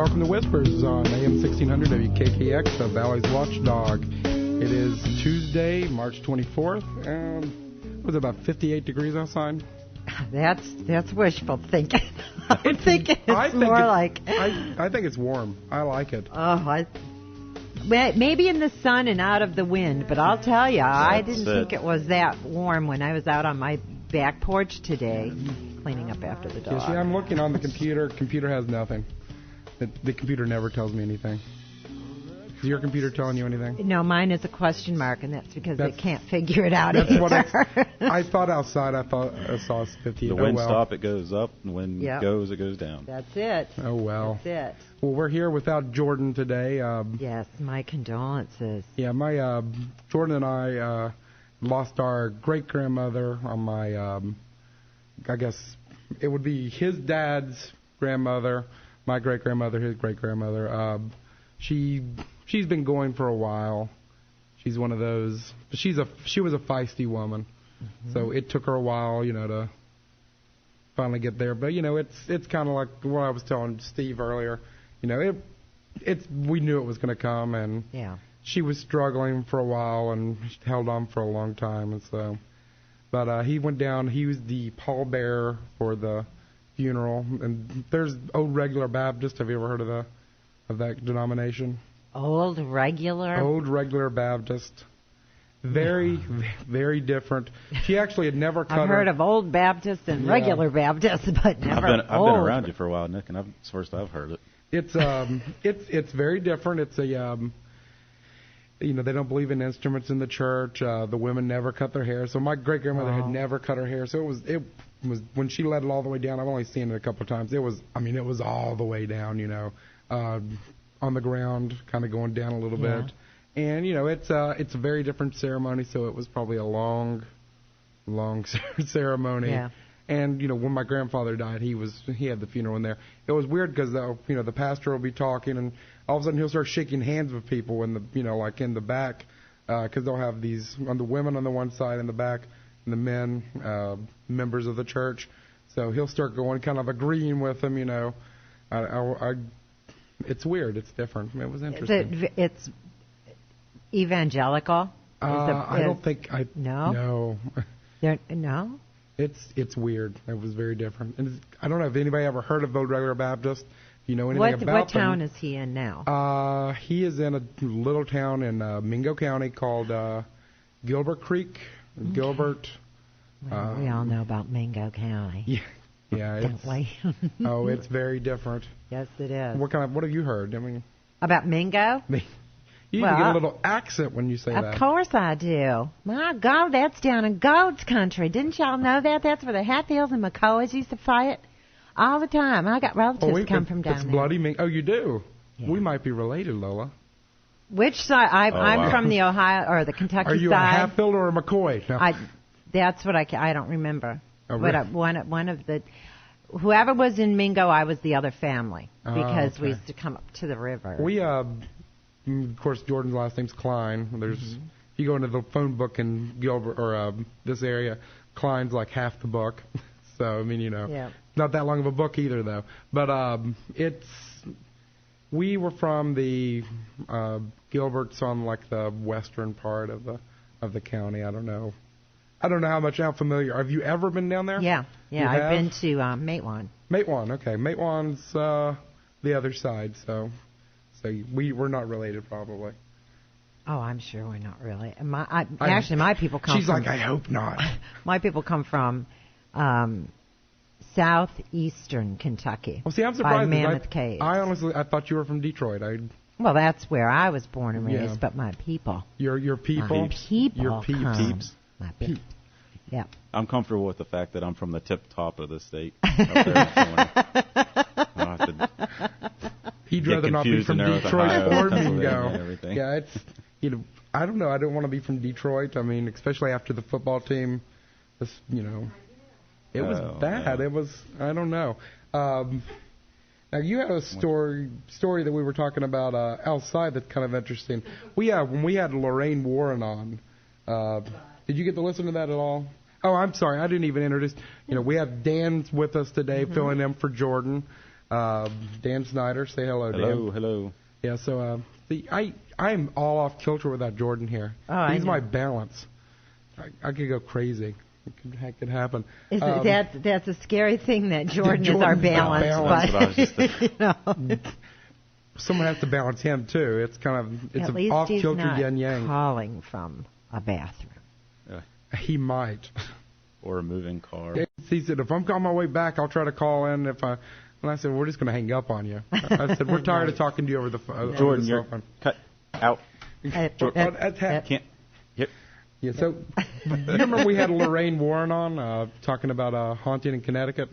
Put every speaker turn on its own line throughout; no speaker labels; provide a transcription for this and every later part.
welcome to Whispers on AM 1600 WKKX, the Valley's Watchdog. It is Tuesday, March 24th, and was it about 58 degrees outside?
That's wishful thinking. I think it's more like...
I think it's warm. I like it.
Maybe in the sun and out of the wind, but I'll tell you, I didn't think it was that warm when I was out on my back porch today cleaning up after the dog.
Yeah, see, I'm looking on the computer. Computer has nothing. The computer never tells me anything. Is your computer telling you anything?
No, mine is a question mark, and that's because it can't figure it out. That's
either. What I thought outside. I thought I saw 50.
The wind stop, it goes up, and when it goes, it goes down.
That's it.
Oh, well.
That's it.
Well, we're here without Jordan today.
Yes, my condolences.
Yeah, my Jordan and I lost our great-grandmother on my, I guess it would be his dad's grandmother, my great-grandmother, his great-grandmother. She's been going for a while. She's one of those. She was a feisty woman, so it took her a while, to finally get there. But it's kind of like what I was telling Steve earlier. We knew it was going to come, and she was struggling for a while and held on for a long time, and so. But he went down. He was the pallbearer for the funeral, and there's Old Regular Baptist. Have you ever heard of that denomination?
Old Regular
Baptist. Very, very different. She actually had never cut
I've heard of Old Baptist and Regular Baptist, but never
I've been around you for a while, Nick, and it's the first I've heard it.
It's very different. It's a they don't believe in instruments in the church. The women never cut their hair. So my great grandmother had never cut her hair. So it was when she let it all the way down. I've only seen it a couple of times. It was all the way down. On the ground, kind of going down a little bit. And it's a very different ceremony. So it was probably a long ceremony.
Yeah.
And when my grandfather died, he had the funeral in there. It was weird because the pastor will be talking, and all of a sudden he'll start shaking hands with people in the like in the back, because they'll have these on the women on the one side in the back, and the men members of the church. So he'll start going, kind of agreeing with them. It's weird. It's different. It was interesting.
It's evangelical.
I don't think I.
No. No.
It's weird. It was very different. And I don't know if anybody ever heard of Old Regular Baptist. You know anything about them?
What town is he in now?
He is in a little town in Mingo County called Gilbert Creek. Okay. Gilbert.
Well, we all know about Mingo County.
Yeah.
Don't we?
It's very different.
Yes, it is.
What have you heard?
About Mingo?
You get a little accent when you say that.
Of course I do. My God, that's down in Gold's country. Didn't y'all know that? That's where the Hatfields and McCoys used to fight all the time. I got relatives come from down there.
It's bloody Mingo. Oh, you do?
Yeah.
We might be related, Lola.
Which side? I'm from the Ohio or the Kentucky side.
Are you a Hatfield or a McCoy? No.
That's what I don't remember.
Oh, really?
But one of the... Whoever was in Mingo, I was the other family because we used to come up to the river.
We, of course, Jordan's last name's Klein. There's, you go into the phone book in Gilbert or this area, Klein's like half the book. So not that long of a book either, though. But we were from the Gilbert's on like the western part of the county. I don't know how much I'm familiar. Have you ever been down there?
Yeah, I've been to Matewan.
Matewan, okay. Matewan's the other side, so we're not related probably.
Oh, I'm sure we're not really. Actually, my people come.
She's like, I hope not.
My people come from southeastern Kentucky.
Well, see, I'm surprised.
By Mammoth Caves.
I thought you were from Detroit.
Well, that's where I was born and raised, but my people.
Your people.
My people.
Your peeps.
My people. Yeah.
I'm comfortable with the fact that I'm from the tip top of the state.
He'd rather not be from Detroit or Mingo. Yeah, it's I don't know. I don't want to be from Detroit. I mean, especially after the football team. It was bad.
No.
It was. I don't know. Now you had a story that we were talking about outside that's kind of interesting. When we had Lorraine Warren on. Did you get to listen to that at all? Oh, I'm sorry. I didn't even introduce. We have Dan's with us today, filling in for Jordan. Dan Snyder. Say hello, Dan.
Hello.
Yeah, so I'm all off kilter without Jordan here. He's my balance. I could go crazy. It could happen.
That's a scary thing that Jordan is our balance. But,
someone has to balance him too. It's
at
an off kilter yin yang.
Calling from a bathroom.
He might.
Or a moving car.
He said, if I'm on my way back, I'll try to call in. And I said, we're just going to hang up on you. I said, we're tired of talking to you over the phone.
Jordan, you're cut out.
Can't. Yep. Yeah, so you remember we had Lorraine Warren on talking about a haunting in Connecticut?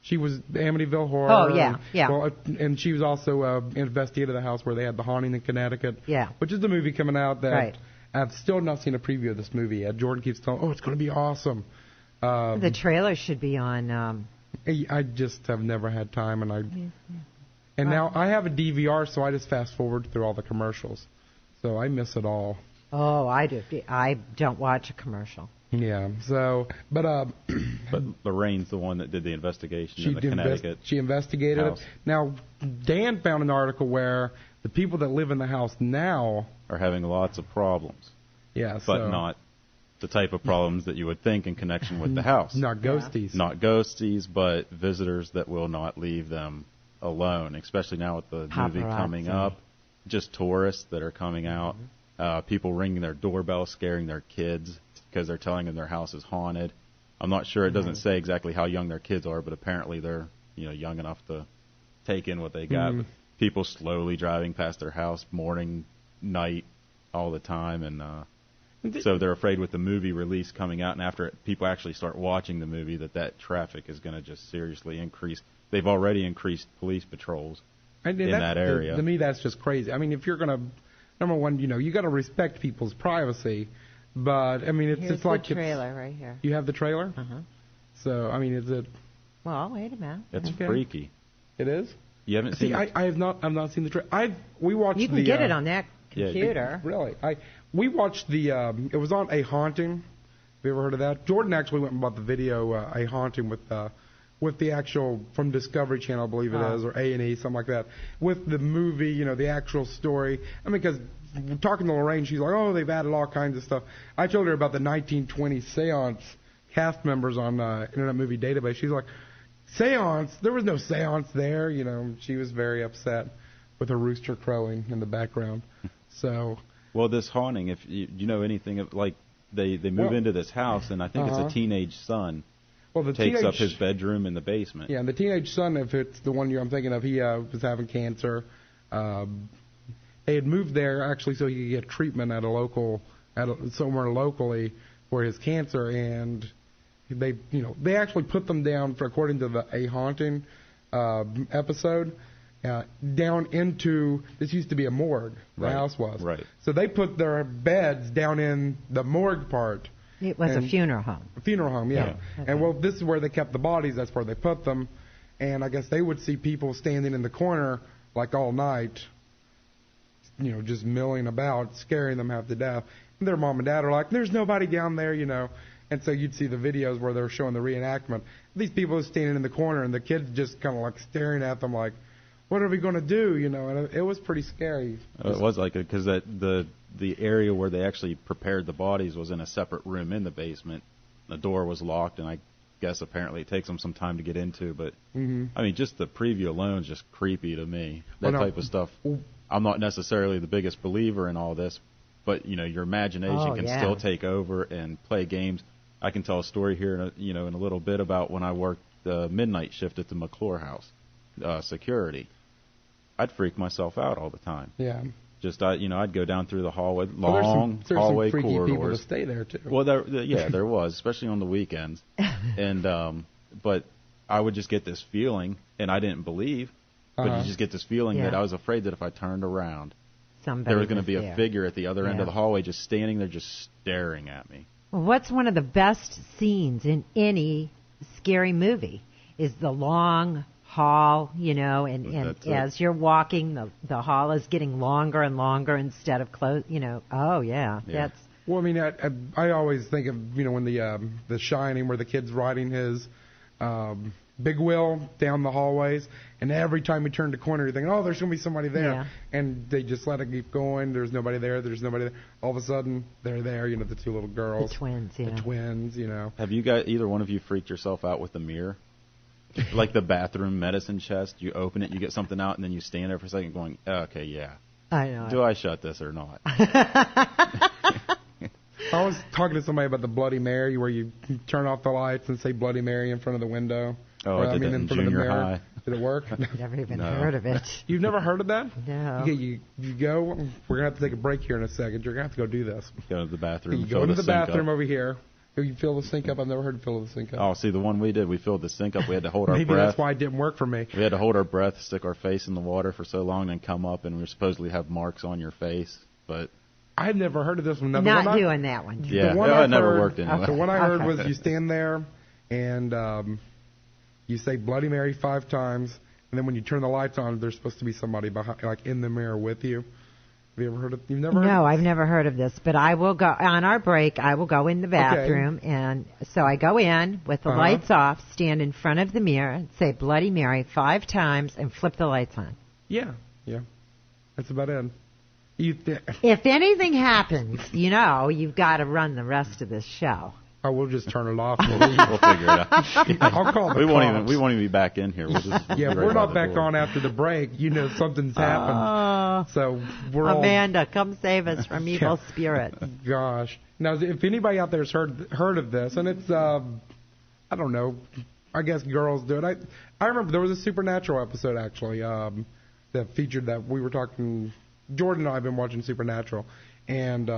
She was Amityville Horror.
Oh, yeah.
Well, and she was also investigated the house where they had the haunting in Connecticut.
Yeah.
Which is the movie coming out that I've still not seen a preview of this movie yet. Jordan keeps telling, it's going to be awesome.
The trailer should be on.
I just have never had time, and now I have a DVR, so I just fast forward through all the commercials, so I miss it all.
Oh, I do. I don't watch a commercial.
Yeah. So, but
Lorraine's the one that did the investigation in the Connecticut.
She investigated
house.
it. Now, Dan found an article where the people that live in the house now
are having lots of problems.
Yeah.
But not the type of problems that you would think in connection with the house.
Not ghosties.
Not ghosties, but visitors that will not leave them alone, especially now with the movie coming up. Just tourists that are coming out. People ringing their doorbell, scaring their kids because they're telling them their house is haunted. I'm not sure. It doesn't say exactly how young their kids are, but apparently they're young enough to take in what they got. But people slowly driving past their house, morning, night, all the time, and so they're afraid with the movie release coming out, and after people actually start watching the movie, that traffic is going to just seriously increase. They've already increased police patrols in that area.
To me, that's just crazy. I mean, if you're going to, number one, you got to respect people's privacy, but I mean, it's like
the trailer right here.
You have the trailer? So, I mean, is it?
Well, wait a minute.
It's freaky.
It is?
You haven't seen it?
I've not seen the trailer. We watched.
You can get it on that computer.
Really? We watched it was on A Haunting. Have you ever heard of that? Jordan actually went and bought the video, A Haunting, with the actual, from Discovery Channel, I believe it is, or A&E, something like that, with the movie, the actual story. I mean, because talking to Lorraine, she's like, they've added all kinds of stuff. I told her about the 1920 seance cast members on Internet Movie Database. She's like, seance? There was no seance there. She was very upset with a rooster crowing in the background. So...
Well, this haunting, if you know anything of, like, they move into this house, and I think it's a teenage son takes up his bedroom in the basement.
Yeah, and the teenage son, if it's the one I'm thinking of, he was having cancer. They had moved there actually so he could get treatment at somewhere locally for his cancer, and they actually put them down for, according to the A Haunting episode. Down into, this used to be a morgue, the house was.
Right.
So they put their beds down in the morgue part.
It was a funeral home.
A funeral home, yeah.
Okay.
And this is where they kept the bodies, that's where they put them. And I guess they would see people standing in the corner like all night, just milling about, scaring them half to death. And their mom and dad are like, there's nobody down there, And so you'd see the videos where they're showing the reenactment. These people are standing in the corner and the kids just kind of like staring at them like, what are we going to do? And it was pretty scary.
It was like it because the area where they actually prepared the bodies was in a separate room in the basement. The door was locked, and I guess apparently it takes them some time to get into. But I mean, just the preview alone is just creepy to me. That type of stuff. I'm not necessarily the biggest believer in all this, but your imagination can still take over and play games. I can tell a story here, in a little bit about when I worked the midnight shift at the McClure House, security. I'd freak myself out all the time.
Yeah.
Just I'd go down through the hallway,
there's
hallway
some freaky
corridors.
People to stay there too.
Well, there was, especially on the weekends, and but I would just get this feeling, and I didn't believe, but you just get this feeling that I was afraid that if I turned around, there was going to be a figure at the other end of the hallway, just standing there, just staring at me.
Well, what's one of the best scenes in any scary movie is the long hall, and as you're walking, the hall is getting longer and longer instead of close. Oh yeah, that's.
Well, I mean, I always think of when the Shining, where the kid's riding his big wheel down the hallways, and every time we turned the corner, you're thinking, oh, there's going to be somebody there.
Yeah.
And they just let it keep going. There's nobody there. There's nobody there. All of a sudden, they're there, the two little girls.
The twins, yeah.
The twins,
Have you guys, either one of you, freaked yourself out with the mirror? Like the bathroom medicine chest, you open it, you get something out, and then you stand there for a second going, okay, yeah.
I know.
Do I shut this or not?
I was talking to somebody about the Bloody Mary, where you turn off the lights and say Bloody Mary in front of the window.
Oh, I did that in junior high.
Did it work?
Never even heard of it.
You've never heard of that?
No.
You go. We're gonna have to take a break here in a second. You're gonna have to go do this.
Go to the bathroom.
You go into the bathroom over here. You fill the sink up. I've never heard of fill the sink up.
Oh, see, the one we did, we filled the sink up. We had to hold our breath.
Maybe that's why it didn't work for me.
We had to hold our breath, stick our face in the water for so long, then come up, and we supposedly have marks on your face. But
I've never heard of this one.
Not doing that one.
Yeah, it never worked anyway.
The one I heard was you stand there and you say Bloody Mary 5 times, and then when you turn the lights on, there's supposed to be somebody behind, like in the mirror with you. Have you ever heard of? You've never?
No, I've never heard of this. But I will go on our break. I will go in the bathroom, and so I go in with the lights off, stand in front of the mirror, say Bloody Mary 5 times, and flip the lights on.
Yeah. That's about it.
If anything happens, you've got to run the rest of this show.
Oh, we'll just turn it off.
We'll figure it out.
I'll call the
we won't
cops.
even be back in here. We'll just
we're not back on after the break. Something's happened. So we're
Amanda, come save us from evil spirits.
Gosh. Now, if anybody out there's heard of this, and it's I don't know, I guess girls do it. I remember there was a Supernatural episode actually that featured that we were talking. Jordan and I have been watching Supernatural, and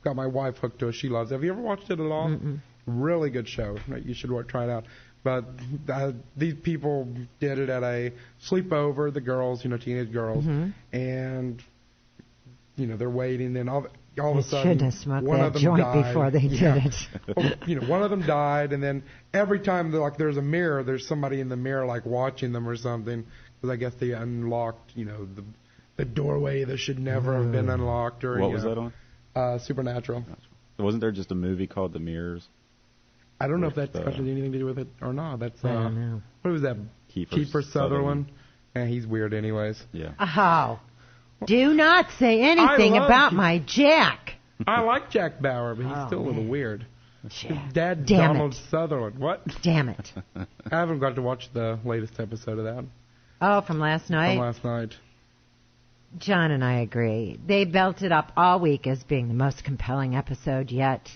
got my wife hooked to it. She loves it. Have you ever watched it at all?
Mm-mm.
Really good show. You should try it out. But these people did it at a sleepover, the girls, teenage girls, and they're waiting. Then all of a sudden,
shouldn't have smoked
one
that
of them
joint
died.
before they did it.
Well, one of them died, and then every time there's a mirror, there's somebody in the mirror watching them or something, because I guess they unlocked the doorway that should never have been unlocked. Or
what was that on?
Supernatural.
Wasn't there just a movie called The Mirrors?
I don't know if that's got anything to do with it or not. That's
I don't know.
What was that?
Kiefer
Sutherland. Yeah, he's weird, anyways.
Yeah.
Oh, do not say anything about my Jack.
I like Jack Bauer, but he's still a little weird. His dad,
Damn
Donald
it.
Sutherland. What?
Damn it.
I haven't got to watch the latest episode of that.
Oh, from last night?
From last night.
John and I agree. They belted up all week as being the most compelling episode yet.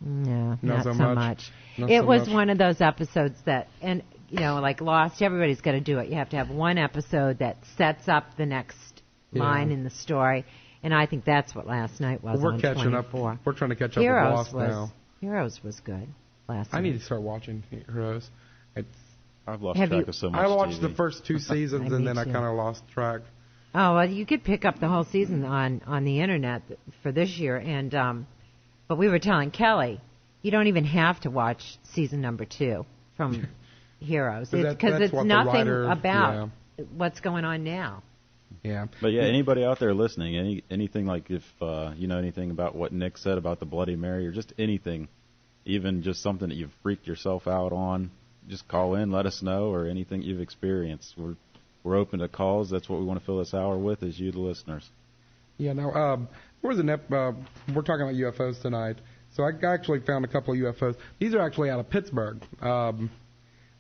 No, not so much. It was one of those episodes that, and like Lost, everybody's got to do it. You have to have one episode that sets up the next line in the story, and I think that's what last night was.
We're
on
catching
24.
up. We're trying to catch up with Lost now.
Heroes was good last night.
I need to start watching Heroes.
I've lost track of so much.
I watched
TV.
the first 2 seasons, and then I kind of lost track.
Oh, well, you could pick up the whole season on the internet for this year, and but we were telling Kelly, you don't even have to watch season number 2 from Heroes, because it's nothing about what's going on now.
Yeah.
But yeah, anybody out there listening, anything like if you know anything about what Nick said about the Bloody Mary, or just anything, even just something that you've freaked yourself out on, just call in, let us know, or anything you've experienced. We're open to calls. That's what we want to fill this hour with, is you, the listeners. Yeah.
Now, there was we're talking about UFOs tonight. So I actually found a couple of UFOs. These are actually out of Pittsburgh.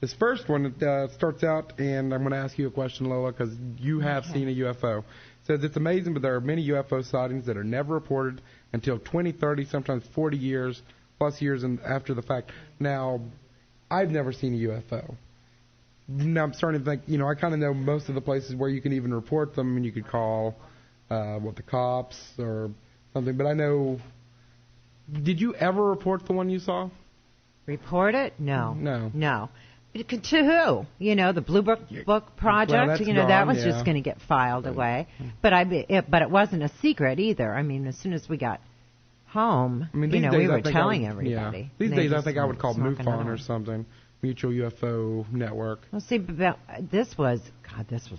This first one starts out, and I'm going to ask you a question, Lola, because you have seen a UFO. It says, it's amazing, but there are many UFO sightings that are never reported until 20, 30, sometimes 40 years, plus years after the fact. Now, I've never seen a UFO. Now I'm starting to think, I kind of know most of the places where you can even report them, and you could call the cops or something. But I know, did you ever report the one you saw?
Report it? No.
No.
To who? The Blue Book Project.
Well,
that was just going to get filed away. But it wasn't a secret either. I mean, as soon as we got home, we were telling everybody.
Yeah. These days, I think I would call MUFON or something. Mutual UFO Network.
Well, see, this was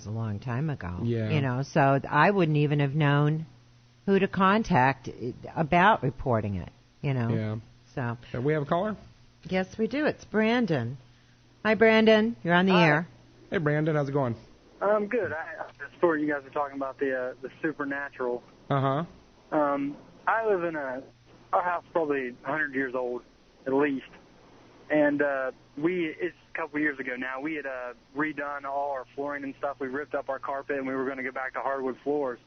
a long time ago.
Yeah.
So I wouldn't even have known who to contact about reporting it.
Yeah.
So.
We have a caller?
Yes, we do. It's Brandon. Hi, Brandon. You're on the air.
Hey, Brandon. How's it going?
I'm good. The story you guys were talking about, the supernatural.
Uh-huh.
I live in our house probably 100 years old, at least. And it's a couple years ago now. We had redone all our flooring and stuff. We ripped up our carpet, and we were going to go back to hardwood floors.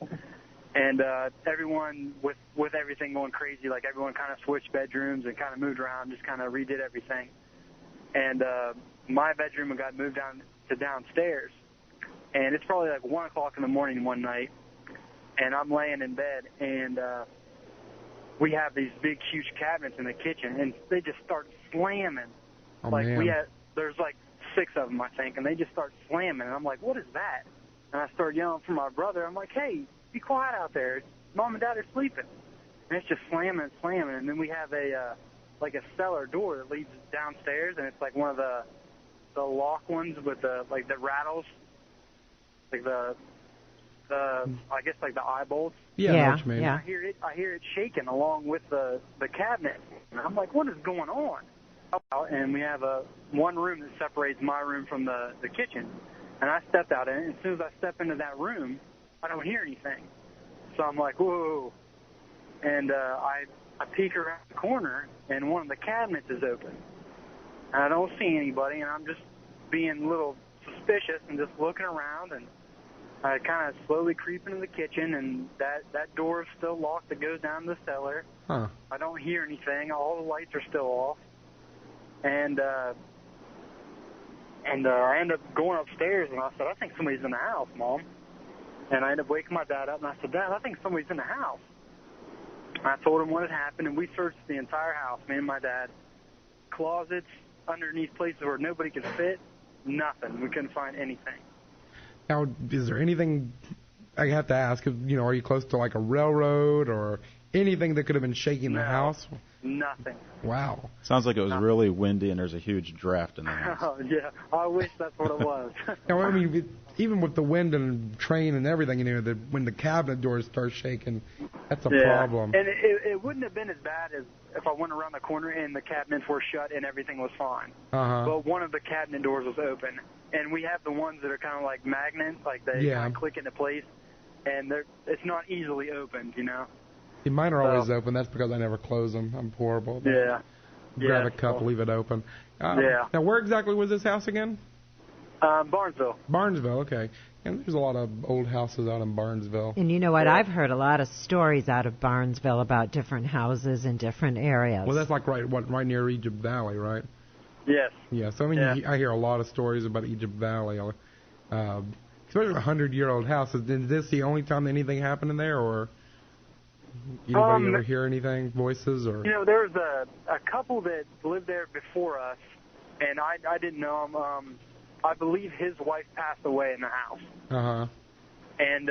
And everyone, with everything going crazy, like everyone kind of switched bedrooms and kind of moved around, just kind of redid everything. And my bedroom got moved down to downstairs. And it's probably like 1 o'clock in the morning one night, and I'm laying in bed, and we have these big, huge cabinets in the kitchen, and they just start slamming.
Oh,
like
man.
There's like 6 of them, I think, and they just start slamming, and I'm like, what is that? And I start yelling for my brother. I'm like, hey, be quiet out there. Mom and Dad are sleeping. And it's just slamming and slamming, and then we have a cellar door that leads downstairs, and it's like one of the lock ones with the rattles. Like I guess like the eye bolts.
Yeah, I know what you mean.
Yeah.
I hear it shaking along with the cabinet. And I'm like, what is going on? And we have one room that separates my room from the kitchen. And I stepped out in it, and as soon as I step into that room, I don't hear anything. So I'm like, whoa. And I peek around the corner, and one of the cabinets is open. And I don't see anybody, and I'm just being a little suspicious and just looking around, and I kind of slowly creep into the kitchen, and that door is still locked that goes down to the cellar.
Huh.
I don't hear anything. All the lights are still off. And I end up going upstairs, and I said, I think somebody's in the house, Mom. And I ended up waking my dad up, and I said, Dad, I think somebody's in the house. And I told him what had happened, and we searched the entire house, me and my dad. Closets, underneath places where nobody could fit, nothing. We couldn't find anything.
Now, is there anything I have to ask? Are you close to like a railroad or anything that could have been shaking the house?
Nothing.
Wow.
Sounds like it was really windy and there's a huge draft in the house.
Oh, yeah. I wish that's what it was.
Now, I mean, even with the wind and train and everything, when the cabinet doors start shaking, that's a problem.
And it wouldn't have been as bad as if I went around the corner and the cabinets were shut and everything was fine.
Uh-huh.
But one of the cabinet doors was open. And we have the ones that are kind of like magnets, like they kind of click into place. And it's not easily opened,
Mine are always open. That's because I never close them. I'm horrible.
Yeah.
Grab a cup, leave it open. Now, where exactly was this house again?
Barnesville.
Barnesville, okay. And there's a lot of old houses out in Barnesville.
And you know what? I've heard a lot of stories out of Barnesville about different houses in different areas.
Well, that's like right near Egypt Valley, right?
Yes.
Yeah, so I mean, I hear a lot of stories about Egypt Valley, especially a 100-year-old house. Is this the only time anything happened in there, or anybody ever hear anything, voices, or?
There was a couple that lived there before us, and I didn't know him. I believe his wife passed away in the house.
Uh-huh.
And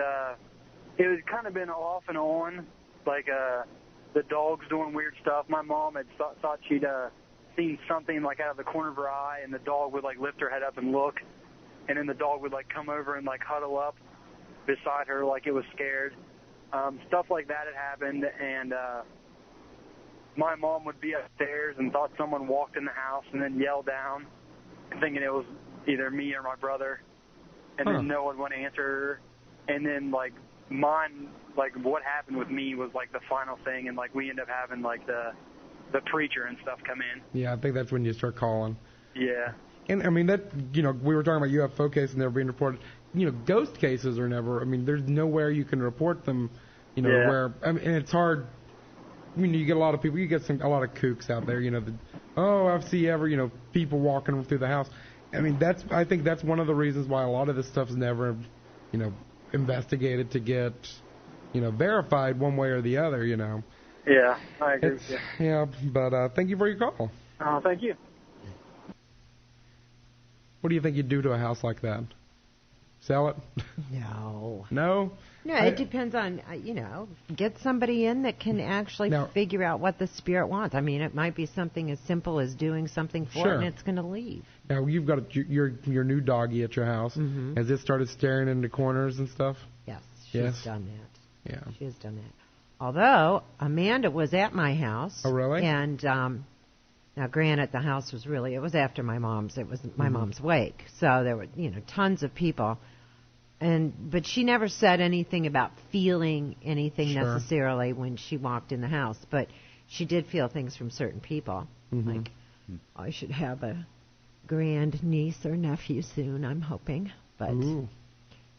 it was kind of been off and on, like the dog's doing weird stuff. My mom had thought she'd seen something like out of the corner of her eye, and the dog would like lift her head up and look, and then the dog would like come over and like huddle up beside her like it was scared. Stuff like that had happened, and my mom would be upstairs and thought someone walked in the house and then yelled down, thinking it was either me or my brother, and then no one would answer her. And then like what happened with me was like the final thing, and like we ended up having like the preacher and stuff come in.
Yeah, I think that's when you start calling.
Yeah.
And I mean, that, we were talking about UFO cases never being reported. Ghost cases are never, there's nowhere you can report them, where, and it's hard. You get a lot of people, you get a lot of kooks out there, I've seen people walking through the house. I think that's one of the reasons why a lot of this stuff's never, investigated to get, verified one way or the other,
Yeah, I agree with you.
Yeah, but thank you for your call.
Oh, thank you.
What do you think you'd do to a house like that? Sell it?
No.
No?
No, it depends on, get somebody in that can actually figure out what the spirit wants. It might be something as simple as doing something for it and it's going to leave.
Now, you've got your new doggy at your house. Mm-hmm. Has it started staring into corners and stuff?
Yes, she's done that.
Yeah.
She has done that. Although, Amanda was at my house.
Oh, really?
And Now, granted, the house was it was after my mom's. It was my mom's wake, so there were tons of people, but she never said anything about feeling anything necessarily when she walked in the house. But she did feel things from certain people, like I should have a grand niece or nephew soon. I'm hoping, but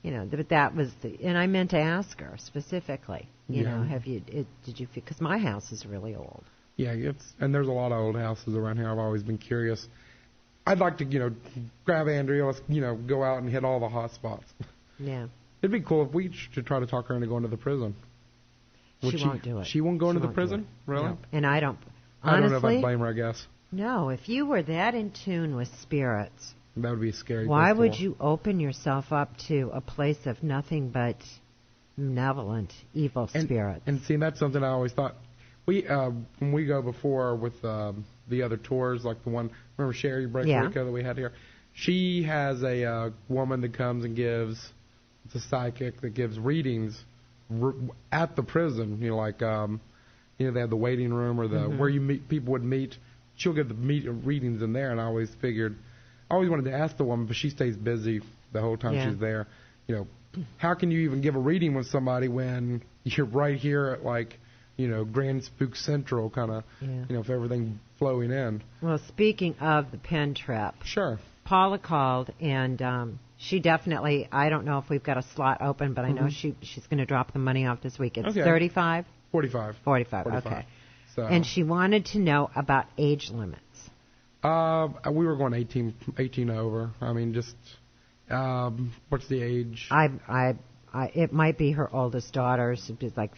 but that was and I meant to ask her specifically. You know, did you feel? Because my house is really old.
Yeah, and there's a lot of old houses around here. I've always been curious. I'd like to, grab Andrea. Let's, go out and hit all the hot spots.
Yeah.
It'd be cool if we should try to talk her into going to the prison.
She won't do it.
She won't go into the prison? Really?
No. And I don't. Honestly,
I don't know if I blame her, I guess.
No, if you were that in tune with spirits,
that would be a scary.
Why would you open yourself up to a place of nothing but malevolent, evil spirits?
And see, that's something I always thought. When we go before with the other tours, like the one, remember Sherry Breakwater that we had here? She has a woman that comes and it's a psychic that gives readings at the prison. They have the waiting room or where people would meet. She'll give the readings in there, and I always wanted to ask the woman, but she stays busy the whole time she's there. How can you even give a reading with somebody when you're right here at Grand Spook Central, kind of, if everything flowing in.
Well, speaking of the pen trip.
Sure.
Paula called, and she definitely, I don't know if we've got a slot open, but I know she's going to drop the money off this week. It's 35?
45.
45, okay. So. And she wanted to know about age limits.
We were going 18 over. I mean, just, what's the age?
It might be her oldest daughter. She's like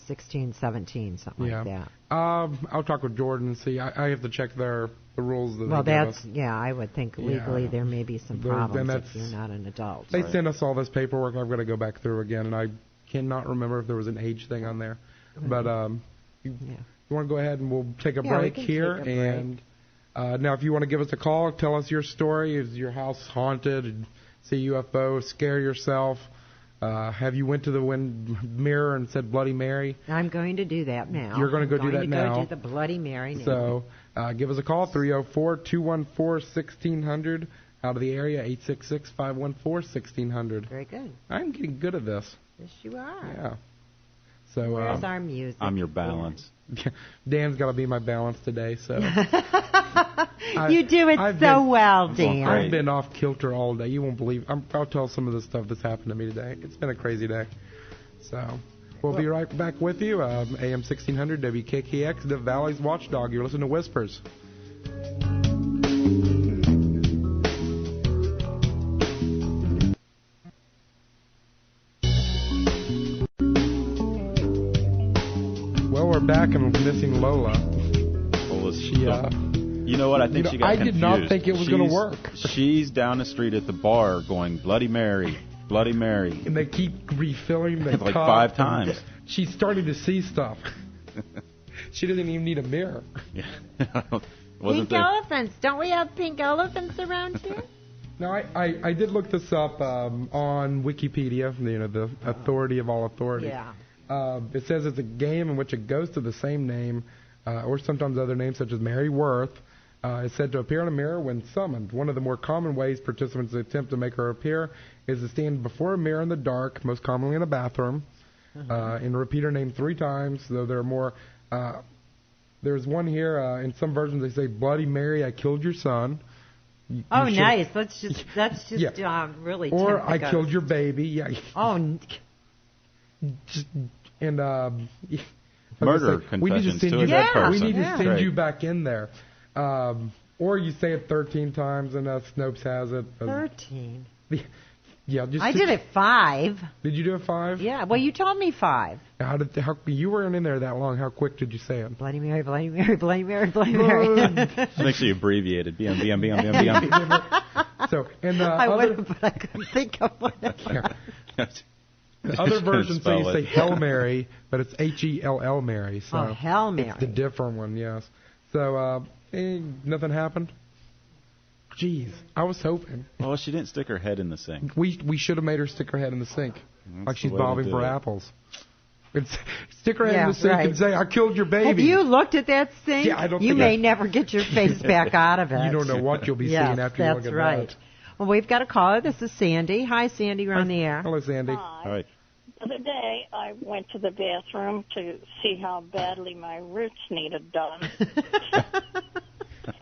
16, 17, something like that.
I'll talk with Jordan and see. I have to check the rules that they give us.
I would think legally there may be some problems if you're not an adult.
They sent us all this paperwork. I've got to go back through again, and I cannot remember if there was an age thing on there. But you want to go ahead and we'll take a break here. And now if you want to give us a call, tell us your story. Is your house haunted? See UFO? Scare yourself? Have you went to the mirror and said Bloody Mary?
I'm going to do that now.
You're going to go do that now.
Go do the Bloody Mary now.
So give us a call, 304-214-1600. Out of the area, 866-514-1600.
Very good.
I'm getting good at this.
Yes, you are.
Yeah. So
where's our music?
I'm your balance.
Dan's got to be my balance today, so.
You do it so well, Dan.
I've been off kilter all day. You won't believe. I'll tell some of the stuff that's happened to me today. It's been a crazy day. So we'll be right back with you. AM 1600 WKKX, the Valley's Watchdog. You're listening to Whispers. Well, we're back and missing Lola.
You know what? I think she got confused.
I did not think it was going to work.
She's down the street at the bar going, Bloody Mary, Bloody Mary.
And they keep refilling. They
like 5 times.
She's starting to see stuff. She doesn't even need a mirror.
Yeah.
Pink elephants. Don't we have pink elephants around here?
No, I did look this up on Wikipedia, the authority of all authority.
Yeah.
It says it's a game in which a ghost of the same name, or sometimes other names such as Mary Worth, is said to appear in a mirror when summoned. One of the more common ways participants attempt to make her appear is to stand before a mirror in the dark, most commonly in a bathroom, and repeat her name 3 times, though there are more. There's one here, in some versions they say, Bloody Mary, I killed your son.
Nice. That's just really
Or I killed your baby. Yeah.
Oh.
And
murder confessions to a dead person.
We need to send you back in there. Or you say it 13 times, and Snopes has it.
13?
Yeah,
I did it 5.
Did you do it 5?
Yeah, well, you told me 5.
How you weren't in there that long. How quick did you say it?
Bloody Mary, Bloody Mary, Bloody Mary, Bloody Mary.
It's actually abbreviated. BM.
So, and
I would, but I couldn't think of one.
The other versions say you say Hail Mary, but it's Hell Mary. So
Hail Mary.
It's the different one, yes. So, nothing happened? Jeez, I was hoping.
Well, she didn't stick her head in the sink.
We should have made her stick her head in the sink, like she's bobbing for apples. It's Stick her head in the sink and say, I killed your baby.
Have you looked at that sink?
Yeah, I don't
you
think
may never get your face back out of it.
You don't know what you'll be seeing after you look at
that's right.
that.
Well, we've got a caller. This is Sandy. Hi, Sandy. You're on the air.
Hello, Sandy.
Hi. The other day, I went to the bathroom to see how badly my roots needed done.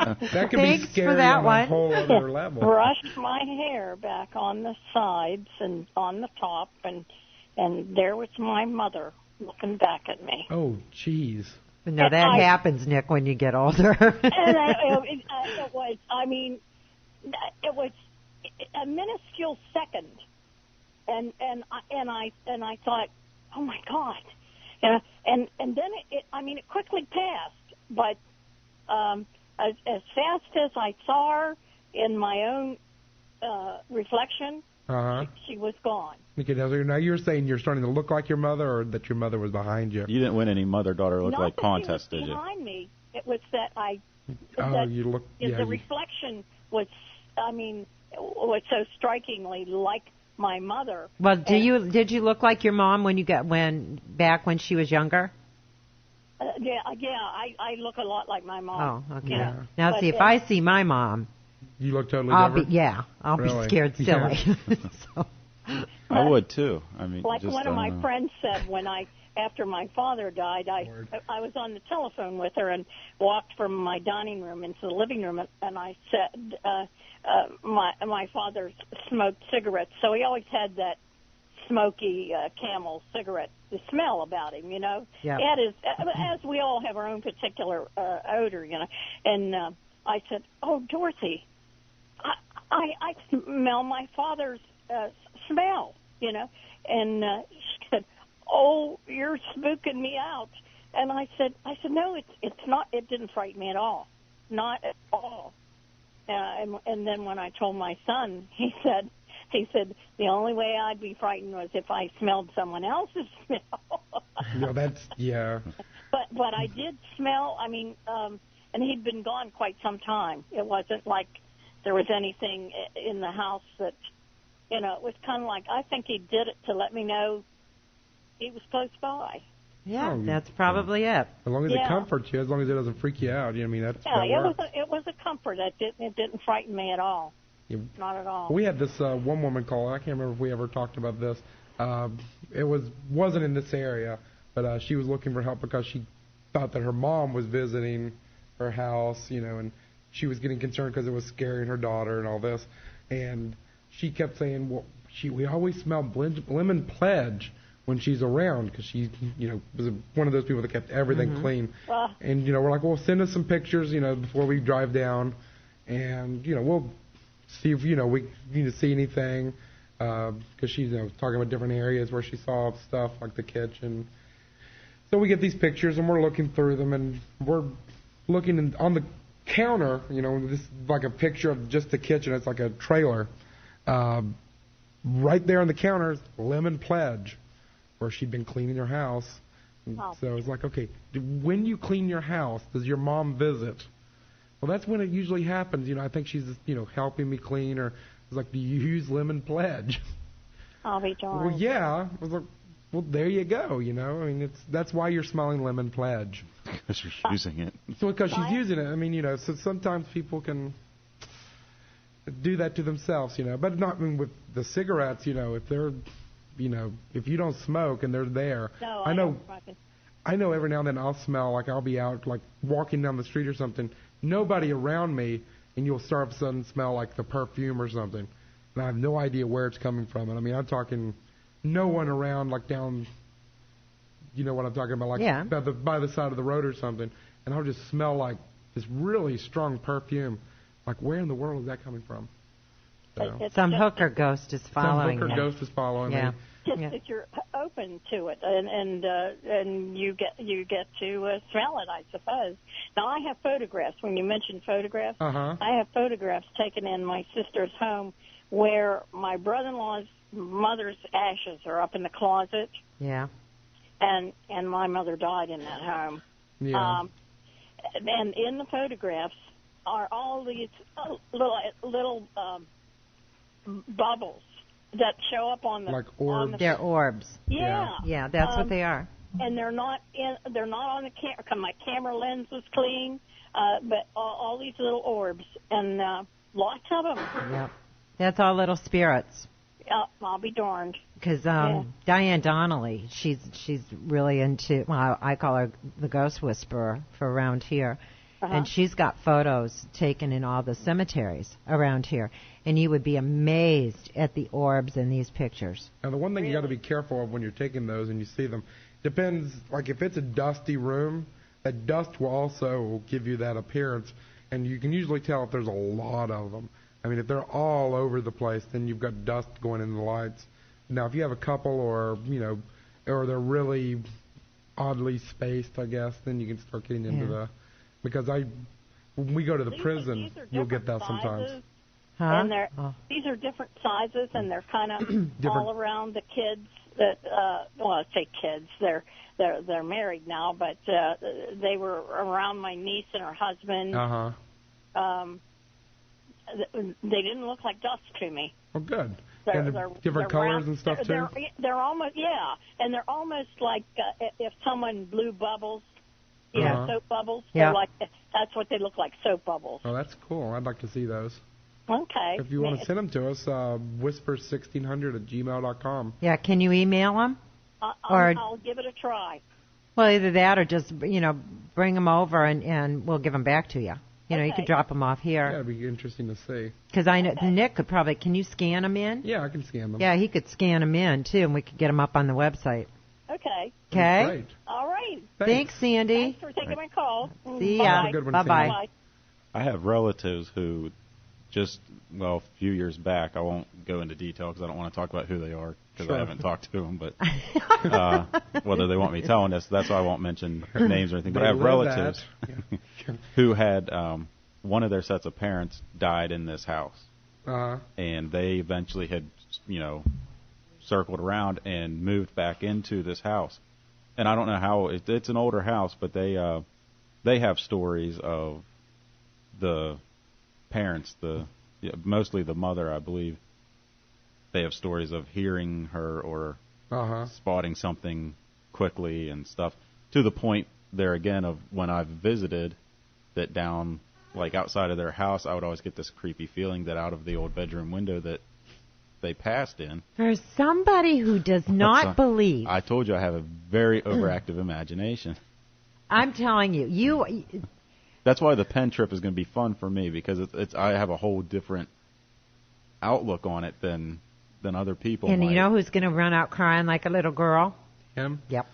That could be scary
for that
on a whole other level.
Brushed my hair back on the sides and on the top, and there was my mother looking back at me.
Oh, jeez.
No, that happens, Nick, when you get older.
It was a minuscule second, and I thought, oh my God, and then it quickly passed, but as fast as I saw her in my own reflection, she was gone.
Okay, now you're saying you're starting to look like your mother, or that your mother was behind you?
You didn't win any mother-daughter look-like contest, did you?
Not that she was behind me. It was that
the
reflection was, was so strikingly like my mother.
Well, did you look like your mom when she was younger?
I look a lot like my mom.
Oh, okay. Yeah. Now, see, if I see my mom,
you look totally different.
I'll be scared silly.
So. I would too.
Like one of my friends said after my father died, I was on the telephone with her and walked from my dining room into the living room, and I said my father smoked cigarettes, so he always had that smoky Camel cigarette, the smell about him,
Yeah.
That is, as we all have our own particular odor, And I said, "Oh, Dorothy, I smell my father's smell, And she said, "Oh, you're spooking me out." And I said, "No, it's not. It didn't frighten me at all, not at all." And then when I told my son, he said, the only way I'd be frightened was if I smelled someone else's smell.
No,
But I did smell. And he'd been gone quite some time. It wasn't like there was anything in the house that, it was kind of like, I think he did it to let me know he was close by.
Yeah, that's probably it.
As long as it comforts you, as long as it doesn't freak you out, it
was a comfort. It didn't frighten me at all. Yeah. Not at all.
We had this one woman call. I can't remember if we ever talked about this. It wasn't in this area, but she was looking for help because she thought that her mom was visiting her house, and she was getting concerned because it was scaring her daughter and all this. And she kept saying, "Well, we always smell lemon pledge when she's around," because she, was one of those people that kept everything clean. And we're like, "Well, send us some pictures, before we drive down, and we'll see if we need to see anything," because she's talking about different areas where she saw stuff like the kitchen. So we get these pictures and we're looking through them, and we're looking on the counter. This is like a picture of just the kitchen. It's like a trailer. Right there on the counter is lemon pledge, where she'd been cleaning her house. So it's like, okay, when you clean your house, does your mom visit? Well, that's when it usually happens. I think she's, helping me clean, or it's like, do you use lemon pledge?
I'll be darned.
Well, yeah. I was like, well, there you go. That's why you're smelling lemon pledge.
Because you're using it. So
because she's using it. So sometimes people can do that to themselves, but not with the cigarettes. If they're, if you don't smoke and they're there.
No,
I know every now and then I'll smell like I'll be out like walking down the street or something, nobody around me, and you'll start of a sudden smell like the perfume or something, and I have no idea where it's coming from. And I'm talking no one around, like down, you know what I'm talking about, like by the side of the road or something, and I'll just smell like this really strong perfume. Like, where in the world is that coming from? So.
Some hooker ghost is following
me. Some hooker ghost is following me.
Just that you're open to it, and you get to smell it, I suppose. Now, I have photographs. When you mentioned photographs, I have photographs taken in my sister's home where my brother-in-law's mother's ashes are up in the closet.
Yeah.
And my mother died in that home.
Yeah.
And in the photographs are all these little bubbles that show up on the...
Like orbs.
They're orbs.
Yeah.
Yeah, that's what they are.
and they're not on the camera. My camera lens was clean, but all these little orbs, and lots of them.
Yep. That's all little spirits.
I'll be darned.
Because Diane Donnelly, she's really into, well, I call her the ghost whisperer for around here. And she's got photos taken in all the cemeteries around here. And you would be amazed at the orbs in these pictures.
Now, the one thing you got to be careful of when you're taking those and you see them, depends, like if it's a dusty room, that dust will also give you that appearance. And you can usually tell if there's a lot of them. I mean, if they're all over the place, then you've got dust going in the lights. Now, if you have a couple or, or they're really oddly spaced, I guess, then you can start getting into the... Because when we go to the prison, you'll get that sometimes.
And these are different sizes, and they're kind of all around the kids. That I say kids. They're married now, but they were around my niece and her husband. They didn't look like dust to me.
Oh, good. And they're different colors and stuff too.
They're almost and they're almost like if someone blew bubbles. Soap bubbles.
Yeah.
That's what they look like, soap bubbles.
Oh, that's cool. I'd like to see those.
Okay.
If you want to send them to us, whisper1600@gmail.com.
Yeah, can you email them?
I'll give it a try.
Well, either that or just, bring them over and we'll give them back to you. You could drop them off here.
Yeah, it'd be interesting to see.
Because I know Nick could probably, can you scan them in?
Yeah, I can scan them.
Yeah, he could scan them in, too, and we could get them up on the website.
Okay.
Okay?
Great.
All right.
Thanks, Sandy.
Thanks for taking my call.
See ya.
Have a good one,
Bye-bye.
Bye.
I have relatives who a few years back, I won't go into detail because I don't want to talk about who they are because I haven't talked to them, but whether they want me telling this, that's why I won't mention names or anything. But I have relatives who had one of their sets of parents died in this house. And they eventually had, circled around and moved back into this house. And I don't know how, it's an older house, but they have stories of the parents, mostly the mother, I believe. They have stories of hearing her or spotting something quickly and stuff, to the point there again of when I've visited that down, like outside of their house, I would always get this creepy feeling that out of the old bedroom window that they passed in.
For somebody who does not believe.
I told you I have a very overactive imagination.
I'm telling you,
That's why the pen trip is going to be fun for me, because I have a whole different outlook on it than other people
And
might.
you know who's going to run out crying like a little girl?
Him?
Yep.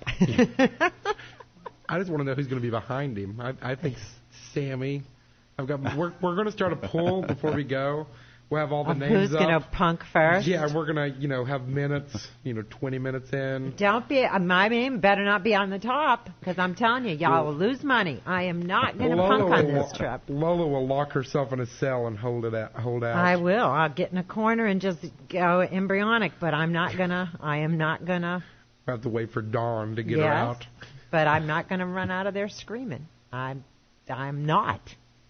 I just want to know who's going to be behind him. I think Sammy. We're going to start a poll before we go. We'll have all the names
who's going to punk first?
Yeah, we're going to, have minutes, 20 minutes in.
Don't be, my name better not be on the top, because I'm telling you, y'all will lose money. I am not going to punk on this trip.
Lola will lock herself in a cell and hold out.
I will. I'll get in a corner and just go embryonic, but I am not going to.
We'll have to wait for dawn to get her out.
But I'm not going to run out of there screaming. I'm not.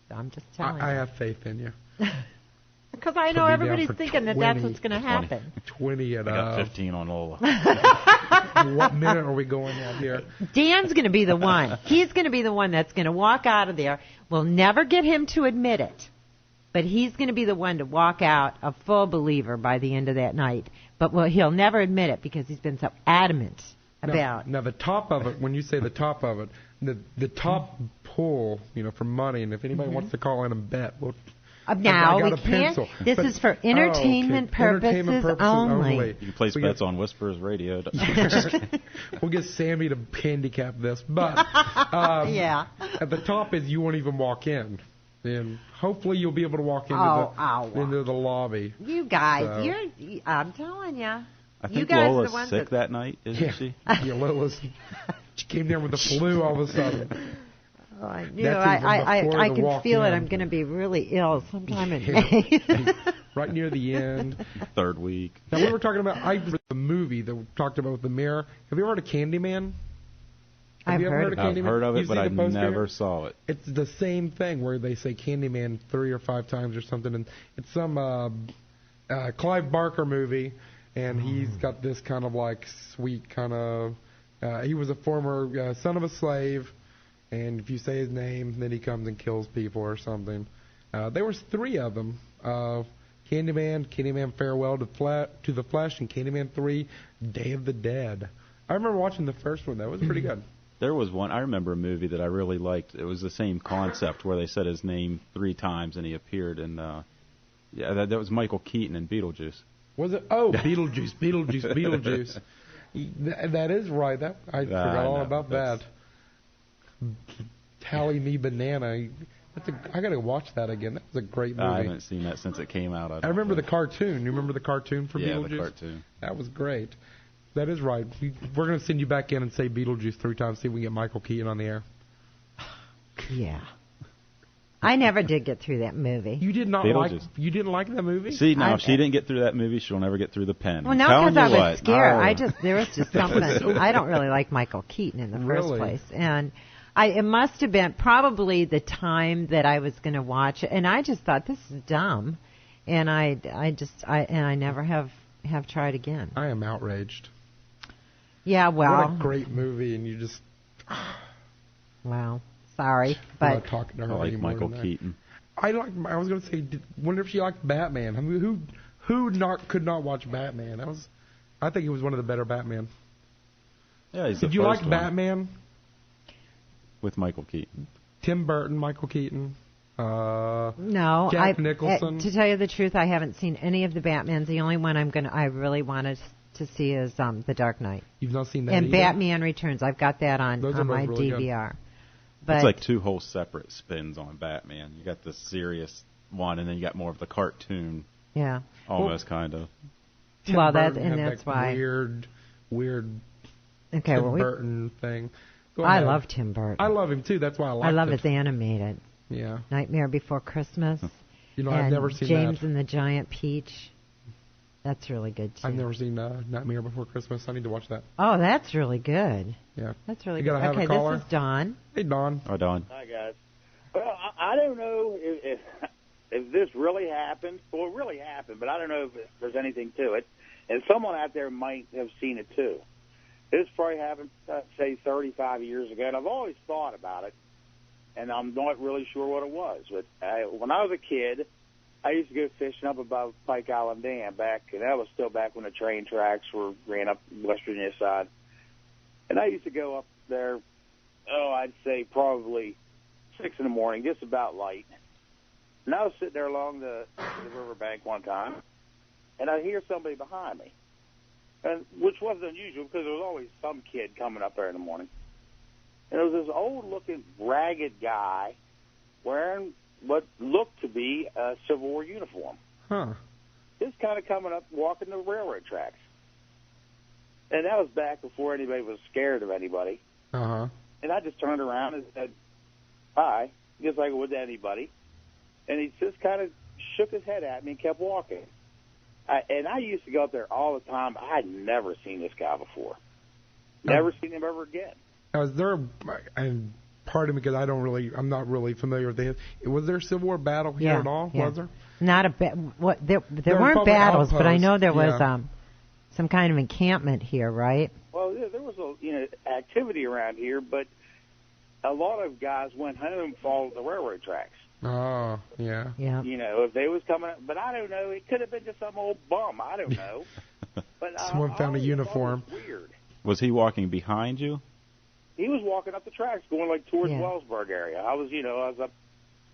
I'm just telling you.
I have faith in you.
Because I know everybody's thinking that that's what's going to happen.
20 at
I got 15 on Lola.
What minute are we going at here?
Dan's going to be the one. He's going to be the one that's going to walk out of there. We'll never get him to admit it. But he's going to be the one to walk out a full believer by the end of that night. But he'll never admit it because he's been so adamant about.
Now the top of it, when you say the top of it, the top pull, for money, and if anybody wants to call in and bet, we'll...
Now we can't. This is for entertainment purposes only.
You can place bets on Whispers Radio.
We'll get Sammy to handicap this, but at the top is you won't even walk in, and hopefully you'll be able to walk into the lobby.
You guys, I'm telling you.
I think Lola's sick that night, isn't she?
Yeah, Lola's. She came there with the flu all of a sudden.
Oh, I knew. I can feel it. I'm going to be really ill sometime in May.
Right near the end.
Third week.
Now, we were talking about the movie that we talked about with the mirror. Have you ever heard of Candyman?
I've heard
of it, but I never saw it.
It's the same thing where they say Candyman 3 or 5 times or something. And it's some Clive Barker movie, and he's got this kind of like sweet kind of He was a former son of a slave, and if you say his name, then he comes and kills people or something. There was 3 of them. Candyman, Candyman Farewell to the Flesh, and Candyman 3, Day of the Dead. I remember watching the first one. That was pretty good.
There was one. I remember a movie that I really liked. It was the same concept where they said his name 3 times and he appeared. And that was Michael Keaton in Beetlejuice.
Was it? Oh, Beetlejuice. That is right. I forgot all about that. Tally Me Banana. I got to watch that again. That was a great movie.
I haven't seen that since it came out.
I remember the cartoon. You remember the cartoon for Beetlejuice?
Yeah, the cartoon.
That was great. That is right. We're going to send you back in and say Beetlejuice 3 times, see if we can get Michael Keaton on the air.
Yeah. I never did get through that movie.
You didn't like that movie?
See, now if she didn't get through that movie, she'll never get through The Pen.
Well, not because I was scared. There was just something. I don't really like Michael Keaton in the first place. And it must have been probably the time that I was going to watch it, and I just thought, this is dumb. And I never have tried again.
I am outraged.
Yeah, well.
What a great movie, and you just...
Well, sorry, but...
I'm not talking to her anymore.
Michael Keaton.
I was going to say, wonder if she liked Batman. I mean, who could not watch Batman? I think he was one of the better Batman.
Yeah, he's
Did you like Batman?
With Michael Keaton.
Tim Burton, Michael Keaton.
No,
Jack Nicholson.
To tell you the truth, I haven't seen any of the Batmans. The only one I really wanted to see is The Dark Knight.
You've not seen that
and
either?
Batman Returns. I've got that on my
really
DVR.
Good.
But
it's like 2 whole separate spins on Batman. You got the serious one, and then you got more of the cartoon.
Yeah.
Almost kind of.
Well, that's why
weird.
Okay,
Tim Burton thing.
I love Tim Burton.
I love him too. That's why I like.
I love his animated.
Yeah.
Nightmare Before Christmas.
I've never seen
James
that.
and the Giant Peach. That's really good too.
I've never seen Nightmare Before Christmas. I need to watch that.
Oh, that's really good.
Yeah.
That's really
you
good.
Gotta have
okay,
a caller?
This is Don.
Hey, Don.
Hi, Don.
Hi, guys. Well, I don't know if this really happened. Well, it really happened, but I don't know if there's anything to it. And someone out there might have seen it too. This probably happened, say, 35 years ago, and I've always thought about it, and I'm not really sure what it was. But when I was a kid, I used to go fishing up above Pike Island Dam and that was still back when the train tracks ran up West Virginia side. And I used to go up there, I'd say probably 6 in the morning, just about light. And I was sitting there along the riverbank one time, and I hear somebody behind me, which wasn't unusual because there was always some kid coming up there in the morning. And it was this old-looking, ragged guy wearing what looked to be a Civil War uniform.
Huh.
Just kind of coming up, walking the railroad tracks. And that was back before anybody was scared of anybody.
Uh-huh.
And I just turned around and said, hi, just like I would to anybody. And he just kind of shook his head at me and kept walking. And I used to go up there all the time. I had never seen this guy before. Never seen him ever again.
Now, is there, and pardon me because I'm not really familiar with the history. Was there a Civil War battle here at all?
Yeah.
Was there?
Not there weren't battles, but I know there was
yeah.
Some kind of encampment here, right?
Well, there was activity around here, but a lot of guys went home, followed the railroad tracks.
Oh, yeah.
Yeah.
If they was coming, but I don't know. It could have been just some old bum. I don't know. But
someone found a uniform.
It was weird.
Was he walking behind you?
He was walking up the tracks, going like towards Wellsburg area. I was up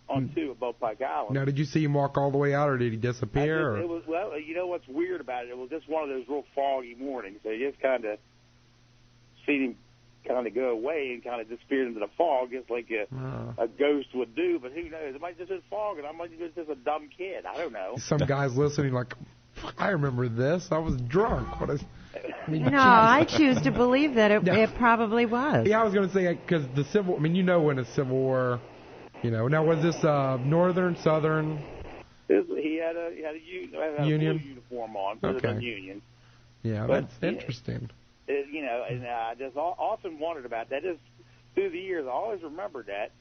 on 2 above Pike Island.
Now, did you see him walk all the way out, or did he disappear?
It was, well, you know what's weird about it? It was just one of those real foggy mornings. So you just kind of seen him kind of go away and kind of disappeared into the fog, just like a ghost would do. But who knows? It might just be fog, and I might be just a dumb kid. I don't know.
Some guys listening like, I remember this. I was drunk.
I choose to believe that it probably was.
Yeah, I was going to say, because the Civil... when a Civil War... now was this Northern, Southern?
He had a
Union
blue uniform on, so
okay.
it was Union.
Yeah,
but,
that's interesting.
And I just often wondered about that. Just through the years, I always remembered that.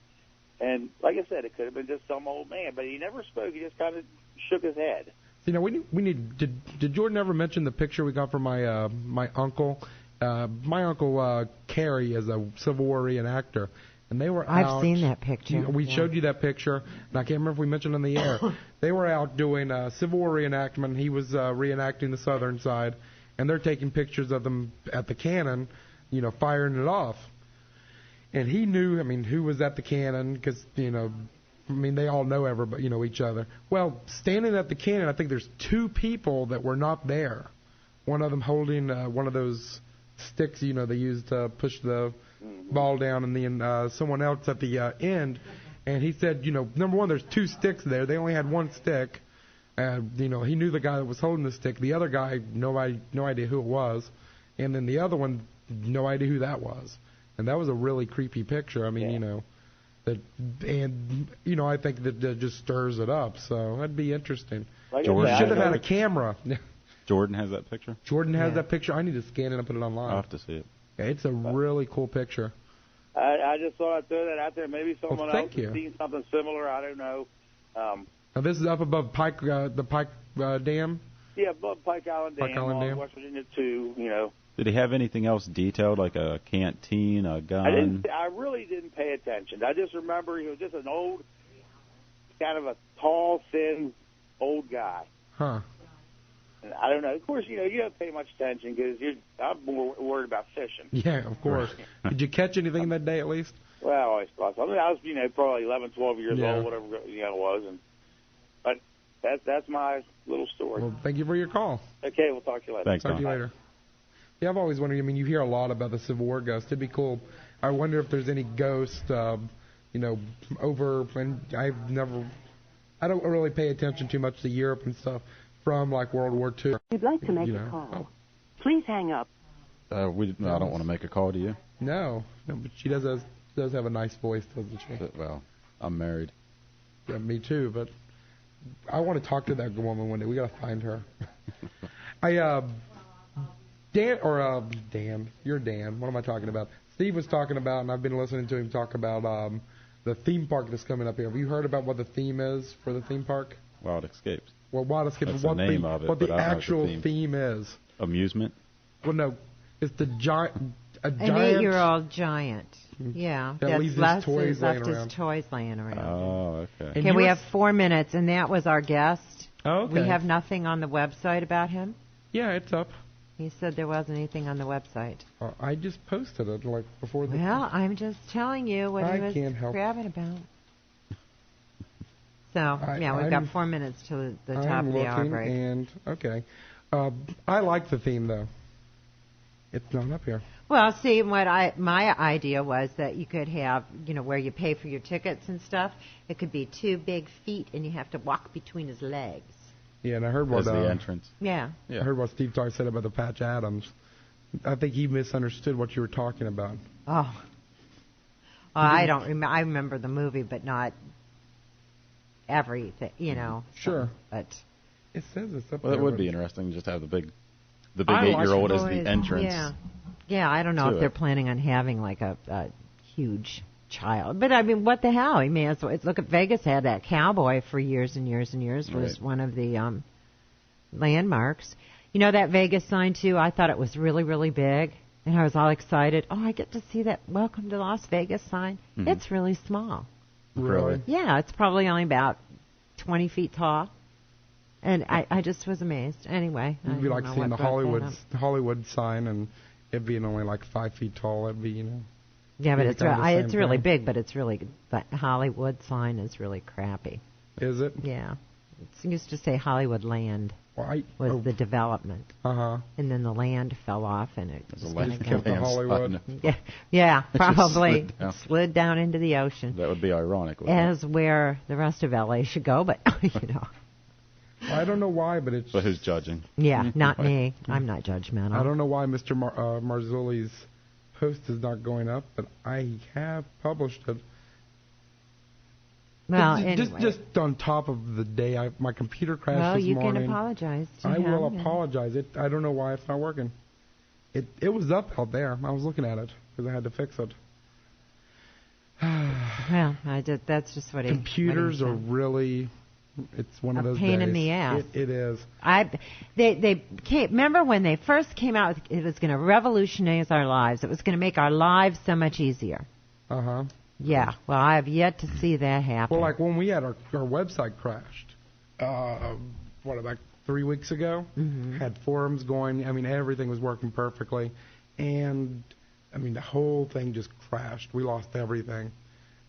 And like I said, it could have been just some old man, but he never spoke. He just kind of shook his head.
We need. Did Jordan ever mention the picture we got from my uncle? My uncle Carrie is a Civil War reenactor, and they were
I've
out.
seen that picture.
We showed you that picture, and I can't remember if we mentioned it on the air. They were out doing Civil War reenactment. He was reenacting the southern side, and they're taking pictures of them at the cannon, firing it off. And he knew, who was at the cannon, because, they all know everybody, each other. Well, standing at the cannon, I think there's 2 people that were not there. One of them holding one of those sticks, they use to push the ball down, and then someone else at the end. And he said, number one, there's 2 sticks there. They only had 1 stick. He knew the guy that was holding the stick. The other guy, no idea who it was. And then the other one, no idea who that was. And that was a really creepy picture. I think that just stirs it up. So that'd be interesting.
Jordan
should have had a camera.
Jordan has that picture?
Jordan has that picture. I need to scan it and put it online.
I'll have to see it.
Yeah, it's a really cool picture.
I just thought I'd throw that out there. Maybe someone else has
you.
seen something similar. I don't know.
Now this is up above Pike, the Pike Dam?
Yeah, above Pike Island Dam,
Dam.
West Virginia too,
Did he have anything else detailed, like a canteen, a gun?
I really didn't pay attention. I just remember he was just an old, kind of a tall, thin, old guy.
Huh.
And I don't know. Of course, you don't pay much attention because I'm more worried about fishing.
Yeah, of course. Did you catch anything that day at least?
Well, I always thought so. I was, probably 11, 12 years old, whatever, it was. But that's my little story.
Well, thank you for your call.
Okay, we'll talk to you later.
Thanks,
Talk to you later. Yeah, I've always wondered, you hear a lot about the Civil War ghosts. It'd be cool. I wonder if there's any ghosts, over, and I don't really pay attention too much to Europe and stuff from, like, World War II.
If you'd like to make a call, please hang up.
I don't want to make a call to you.
No, but she does have a nice voice, doesn't she?
Well, I'm married.
Yeah, me too, but I want to talk to that woman one day. We got to find her. Dan, you're Dan. What am I talking about? Steve was talking about, and I've been listening to him talk about the theme park that's coming up here. Have you heard about what the theme is for the theme park?
Wild Escapes.
Well, Wild Escapes.
That's the name of it,
what
but
the
I don't know
actual
what the
theme is?
Amusement.
Well, no, it's the giant.
An 8-year-old giant. Yeah,
that leaves his toys laying around.
His toys laying around.
Oh, okay.
Okay, we have 4 minutes, and that was our guest.
Oh, okay.
We have nothing on the website about him.
Yeah, it's up.
He said there wasn't anything on the website.
I just posted it before the.
Well, I'm just telling you what he was grabbing about. So we've got 4 minutes to the top of the hour break.
And okay, I like the theme though. It's not up here.
Well, see, my idea was that you could have, where you pay for your tickets and stuff. It could be 2 big feet, and you have to walk between his legs.
Yeah, and I heard what
the entrance.
Yeah.
I heard what Steve Tarr said about the Patch Adams. I think he misunderstood what you were talking about.
Oh. I don't remember. I remember the movie, but not everything.
Sure.
But
it says it's up
there.
Well,
it would be interesting to just have the big 8-year-old as the entrance.
Yeah. I don't know if they're planning on having like a huge child, but what the hell? Look at Vegas had that cowboy for years and years and years. Was one of the landmarks. That Vegas sign too. I thought it was really, really big, and I was all excited. Oh, I get to see that "Welcome to Las Vegas" sign. Mm-hmm. It's really small.
Really?
Yeah, it's probably only about 20 feet tall. And I just was amazed. Anyway,
it'd be like seeing the Hollywood sign, and it being only like 5 feet tall. It'd be
Yeah, but it's really big, but it's really the Hollywood sign is really crappy.
Is it?
Yeah, it used to say Hollywood Land was the development.
And
then the land fell off, and it just
kept the Hollywood.
Yeah, probably slid down into the ocean.
That would be ironic.
As where the rest of LA should go, but
I don't know why, but it's.
But who's judging?
Yeah, not me. I'm not judgmental.
I don't know why Mr. Marzulli's post is not going up, but I have published it.
Well, anyway.
Just on top of the day, my computer crashed this morning.
Well, you can apologize to him.
I will apologize. I don't know why it's not working. It was up out there. I was looking at it because I had to fix it.
Well, that's just what
computers are really It's one of those
pain
days.
in the ass.
It is.
They came, remember when they first came out, it was going to revolutionize our lives. It was going to make our lives so much easier.
Uh-huh.
Yeah, well, I have yet to see that happen.
Well, like when we had our website crashed, about 3 weeks ago, had forums going. I mean, everything was working perfectly. And, I mean, the whole thing just crashed. We lost everything.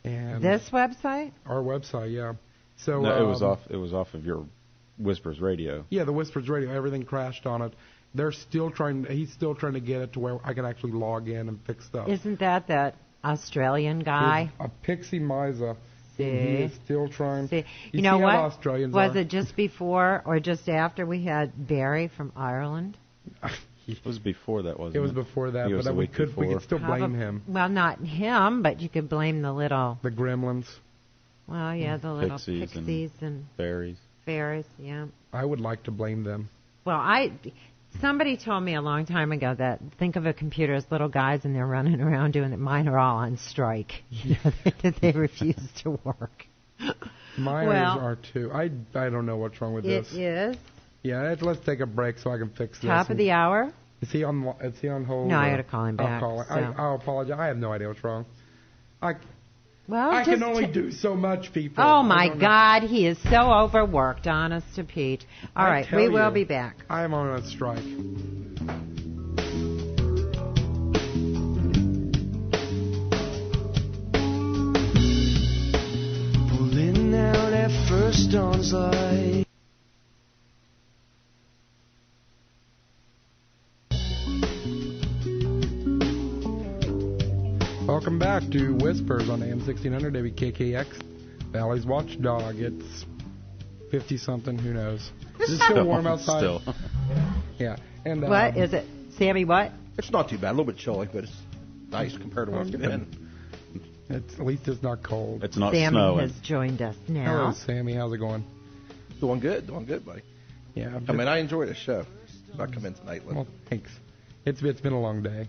And
this website?
Our website, yeah. So
no, it was off of your Whispers Radio.
Yeah, the Whispers Radio. Everything crashed on it. He's still trying to get it to where I can actually log in and fix stuff.
Isn't that Australian guy?
A Pixie Miza.
See?
He is still trying.
See?
You
know
see
what?
How Australians
was
are?
it just before or just after we had Barry from Ireland?
It was before that, wasn't it?
It was before that,
but
we could still blame him.
Well, not him, but you could blame the
gremlins.
Well, yeah, the little pixies and
fairies.
Fairies, yeah.
I would like to blame them.
Well, somebody told me a long time ago that think of a computer as little guys and they're running around doing it. Mine are all on strike. They refuse to work.
Mine are too. I don't know what's wrong with this.
It is.
Yeah, let's take a break so I can fix this.
Top of the hour.
Is he on hold?
No, I got to call him back.
I'll apologize. I have no idea what's wrong. I can only do so much, people.
Oh, my God. He is so overworked, honest to Pete. All right, we will be back.
I am on a strike.
Pulling out at first dawn's light.
Welcome back to Whispers on AM 1600 WKKX, Valley's Watchdog. It's 50-something, who knows. Is it still warm outside?
Still.
Yeah. And
what is it? Sammy, what?
It's not too bad. A little bit chilly, but it's nice compared to what's been.
At least it's not cold.
It's not
Sammy
snowing.
has joined us now.
Hello, Sammy. How's it going?
Doing good, buddy.
Yeah.
I mean, I enjoy the show. I come in tonight.
Well, thanks. It's been a long day.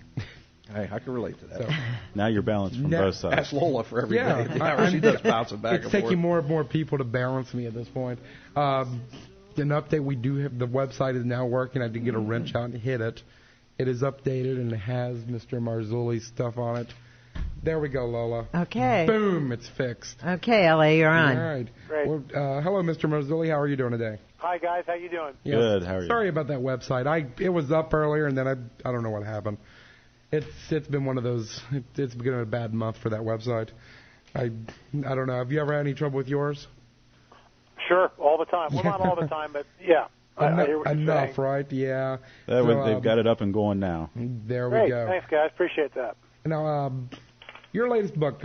Hey, I can relate to that.
So,
now you're balanced from both sides.
Ask Lola for every day.
Yeah,
She does bouncing back and forth.
It's taking more and more people to balance me at this point. An update, we do have, the website is now working. I did get a wrench out and hit it. It is updated and it has Mr. Marzulli's stuff on it. There we go, Lola.
Okay.
Boom, it's fixed.
Okay, L.A., you're on.
All right.
Great.
Well, hello, Mr. Marzulli. How are you doing today?
Hi, guys. How you doing?
Yes.
Good. How are you?
Sorry about that website. It was up earlier, and then I don't know what happened. It's been one of those. It's been a bad month for that website. I don't know. Have you ever had any trouble with yours?
Sure, all the time. Well, not all the time, but yeah. I hear what you're saying.
Right? Yeah.
They've got it up and going now.
There
Great.
we go.
Thanks, guys. Appreciate that.
Now, your latest book,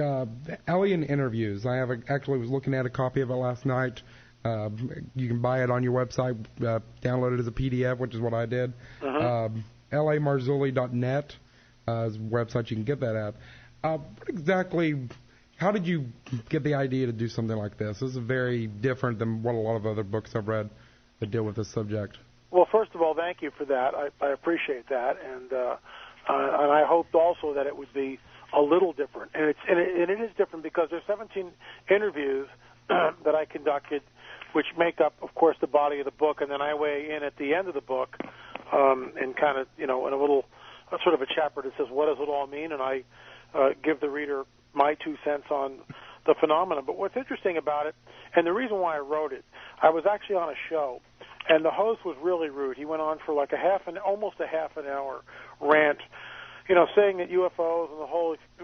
Alien Interviews. I actually was looking at a copy of it last night. You can buy it on your website, download it as a PDF, which is what I did. LAMarzulli.net is the website you can get that at. How did you get the idea to do something like this? This is very different than what a lot of other books I've read that deal with this subject.
Well, first of all, thank you for that. I appreciate that, and I hoped also that it would be a little different. And it is different because there's 17 interviews that I conducted, which make up, of course, the body of the book, and then I weigh in at the end of the book, and kind of, in a little sort of a chapter that says, what does it all mean? And I give the reader my 2 cents on the phenomenon. But what's interesting about it, and the reason why I wrote it, I was actually on a show, and the host was really rude. He went on for like almost a half an hour rant, saying that UFOs and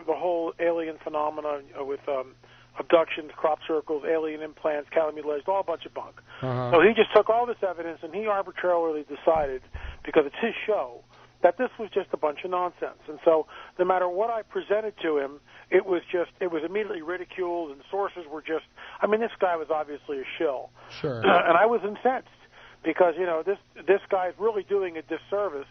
the whole alien phenomena with abductions, crop circles, alien implants, cattle mutilations, all a bunch of bunk. So he just took all this evidence and he arbitrarily decided, because it's his show, that this was just a bunch of nonsense. And so no matter what I presented to him, it was immediately ridiculed, and sources were just, this guy was obviously a shill.
Sure.
And I was incensed because, this guy's really doing a disservice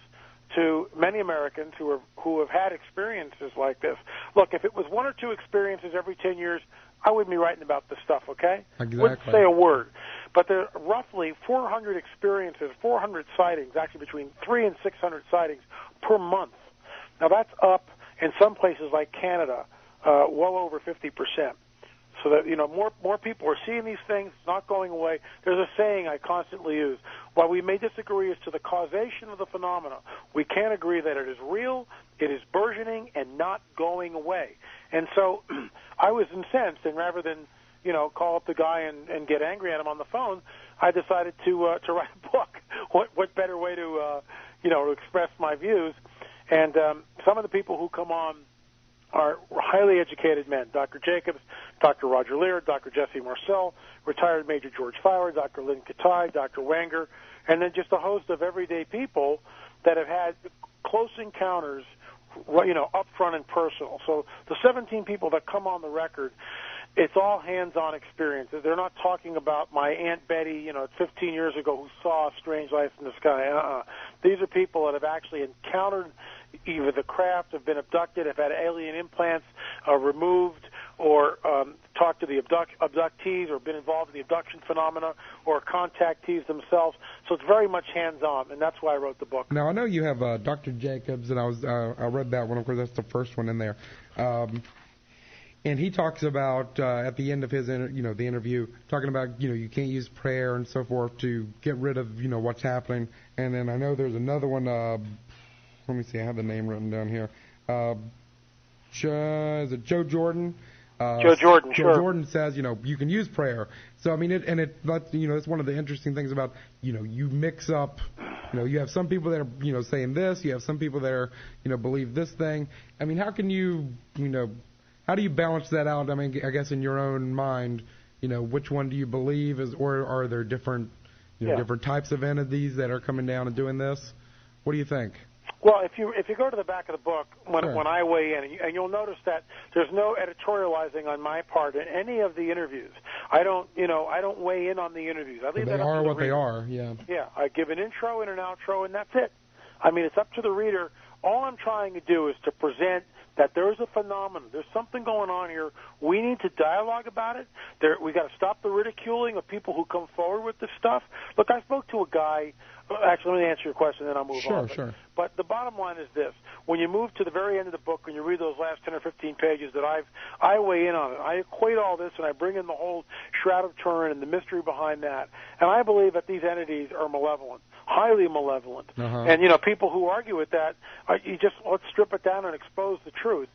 to many Americans who have had experiences like this. Look, if it was 1 or 2 experiences every 10 years, I wouldn't be writing about this stuff, okay?
Exactly.
Wouldn't say a word. But there are roughly 400 experiences, 400 sightings, actually between 300 and 600 sightings per month. Now, that's up in some places like Canada, well over 50%. so that more people are seeing these things. It's not going away. There's a saying I constantly use: while we may disagree as to the causation of the phenomena, we can agree that it is real, it is burgeoning, and not going away. And so I was incensed, and rather than call up the guy and get angry at him on the phone, I decided to write a book. What better way to to express my views? And some of the people who come on are highly educated men: Dr. Jacobs, Dr. Roger Lear, Dr. Jesse Marcel, retired Major George Fowler, Dr. Lynn Katai, Dr. Wenger, and then just a host of everyday people that have had close encounters, up front and personal. So the 17 people that come on the record, it's all hands-on experiences. They're not talking about my Aunt Betty, 15 years ago who saw a strange light in the sky. These are people that have actually encountered either the craft, have been abducted, have had alien implants removed, or talked to the abductees, or been involved in the abduction phenomena, or contactees themselves. So it's very much hands-on, and that's why I wrote the book.
Now, I know you have Dr. Jacobs, and I read that one. Of course, that's the first one in there. And he talks about at the end of his the interview, talking about you can't use prayer and so forth to get rid of what's happening. And then I know there's another one. Let me see, I have the name written down here. Is it Joe Jordan?
Joe Jordan,
Joe
sure.
Jordan says you can use prayer. So I mean it's one of the interesting things about you mix up. You have some people that are saying this. You have some people that are believe this thing. I mean, how can you how do you balance that out? I mean, I guess in your own mind, which one do you believe or are there different, different types of entities that are coming down and doing this? What do you think?
Well, if you go to the back of the book when I weigh in, and you'll notice that there's no editorializing on my part in any of the interviews. I don't weigh in on the interviews. I leave that up to the reader. They are what they are. Yeah. Yeah. I give an intro and an outro, and that's it. I mean, it's up to the reader. All I'm trying to do is to present that there's a phenomenon. There's something going on here. We need to dialogue about it. We got to stop the ridiculing of people who come forward with this stuff. Look, I spoke to a guy. Actually, let me answer your question, then I'll move on.
Sure.
But the bottom line is this: when you move to the very end of the book, and you read those last 10 or 15 pages that I weigh in on it. I equate all this, and I bring in the whole Shroud of Turin and the mystery behind that. And I believe that these entities are malevolent, highly malevolent. And people who argue with that, let's strip it down and expose the truth.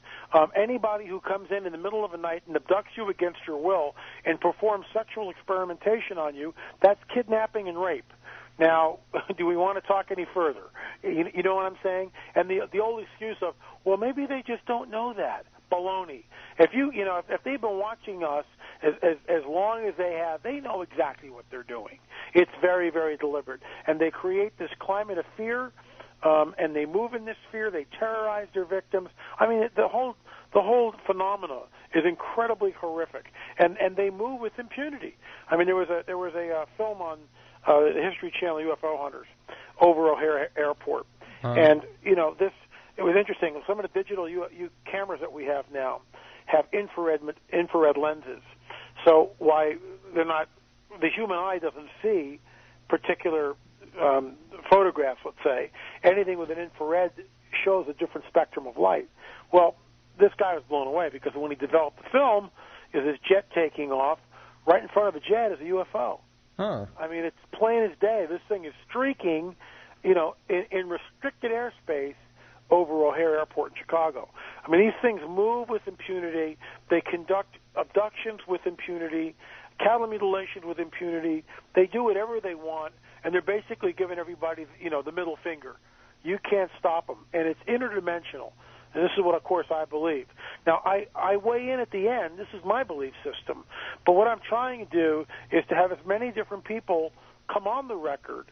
Anybody who comes in the middle of the night and abducts you against your will and performs sexual experimentation on you, that's kidnapping and rape. Now, do we want to talk any further? You know what I'm saying? And the old excuse of, well, maybe they just don't know that. Baloney. If they've been watching us as long as they have, they know exactly what they're doing. It's very, very deliberate. And they create this climate of fear, and they move in this fear. They terrorize their victims. I mean, the whole phenomena is incredibly horrific, and they move with impunity. I mean, there was a film on the History Channel, UFO Hunters, over O'Hare Airport, and it was interesting. Some of the digital cameras that we have now have infrared lenses. So why they're not, the human eye doesn't see particular photographs, let's say. Anything with an infrared shows a different spectrum of light. Well, this guy was blown away because when he developed the film, is his jet taking off. Right in front of the jet is a UFO. I mean, it's plain as day. This thing is streaking, in restricted airspace over O'Hare Airport in Chicago. I mean, these things move with impunity. They conduct abductions with impunity, cattle mutilation with impunity. They do whatever they want, and they're basically giving everybody, the middle finger. You can't stop them, and it's interdimensional. And this is what, of course, I believe. Now, I weigh in at the end. This is my belief system. But what I'm trying to do is to have as many different people come on the record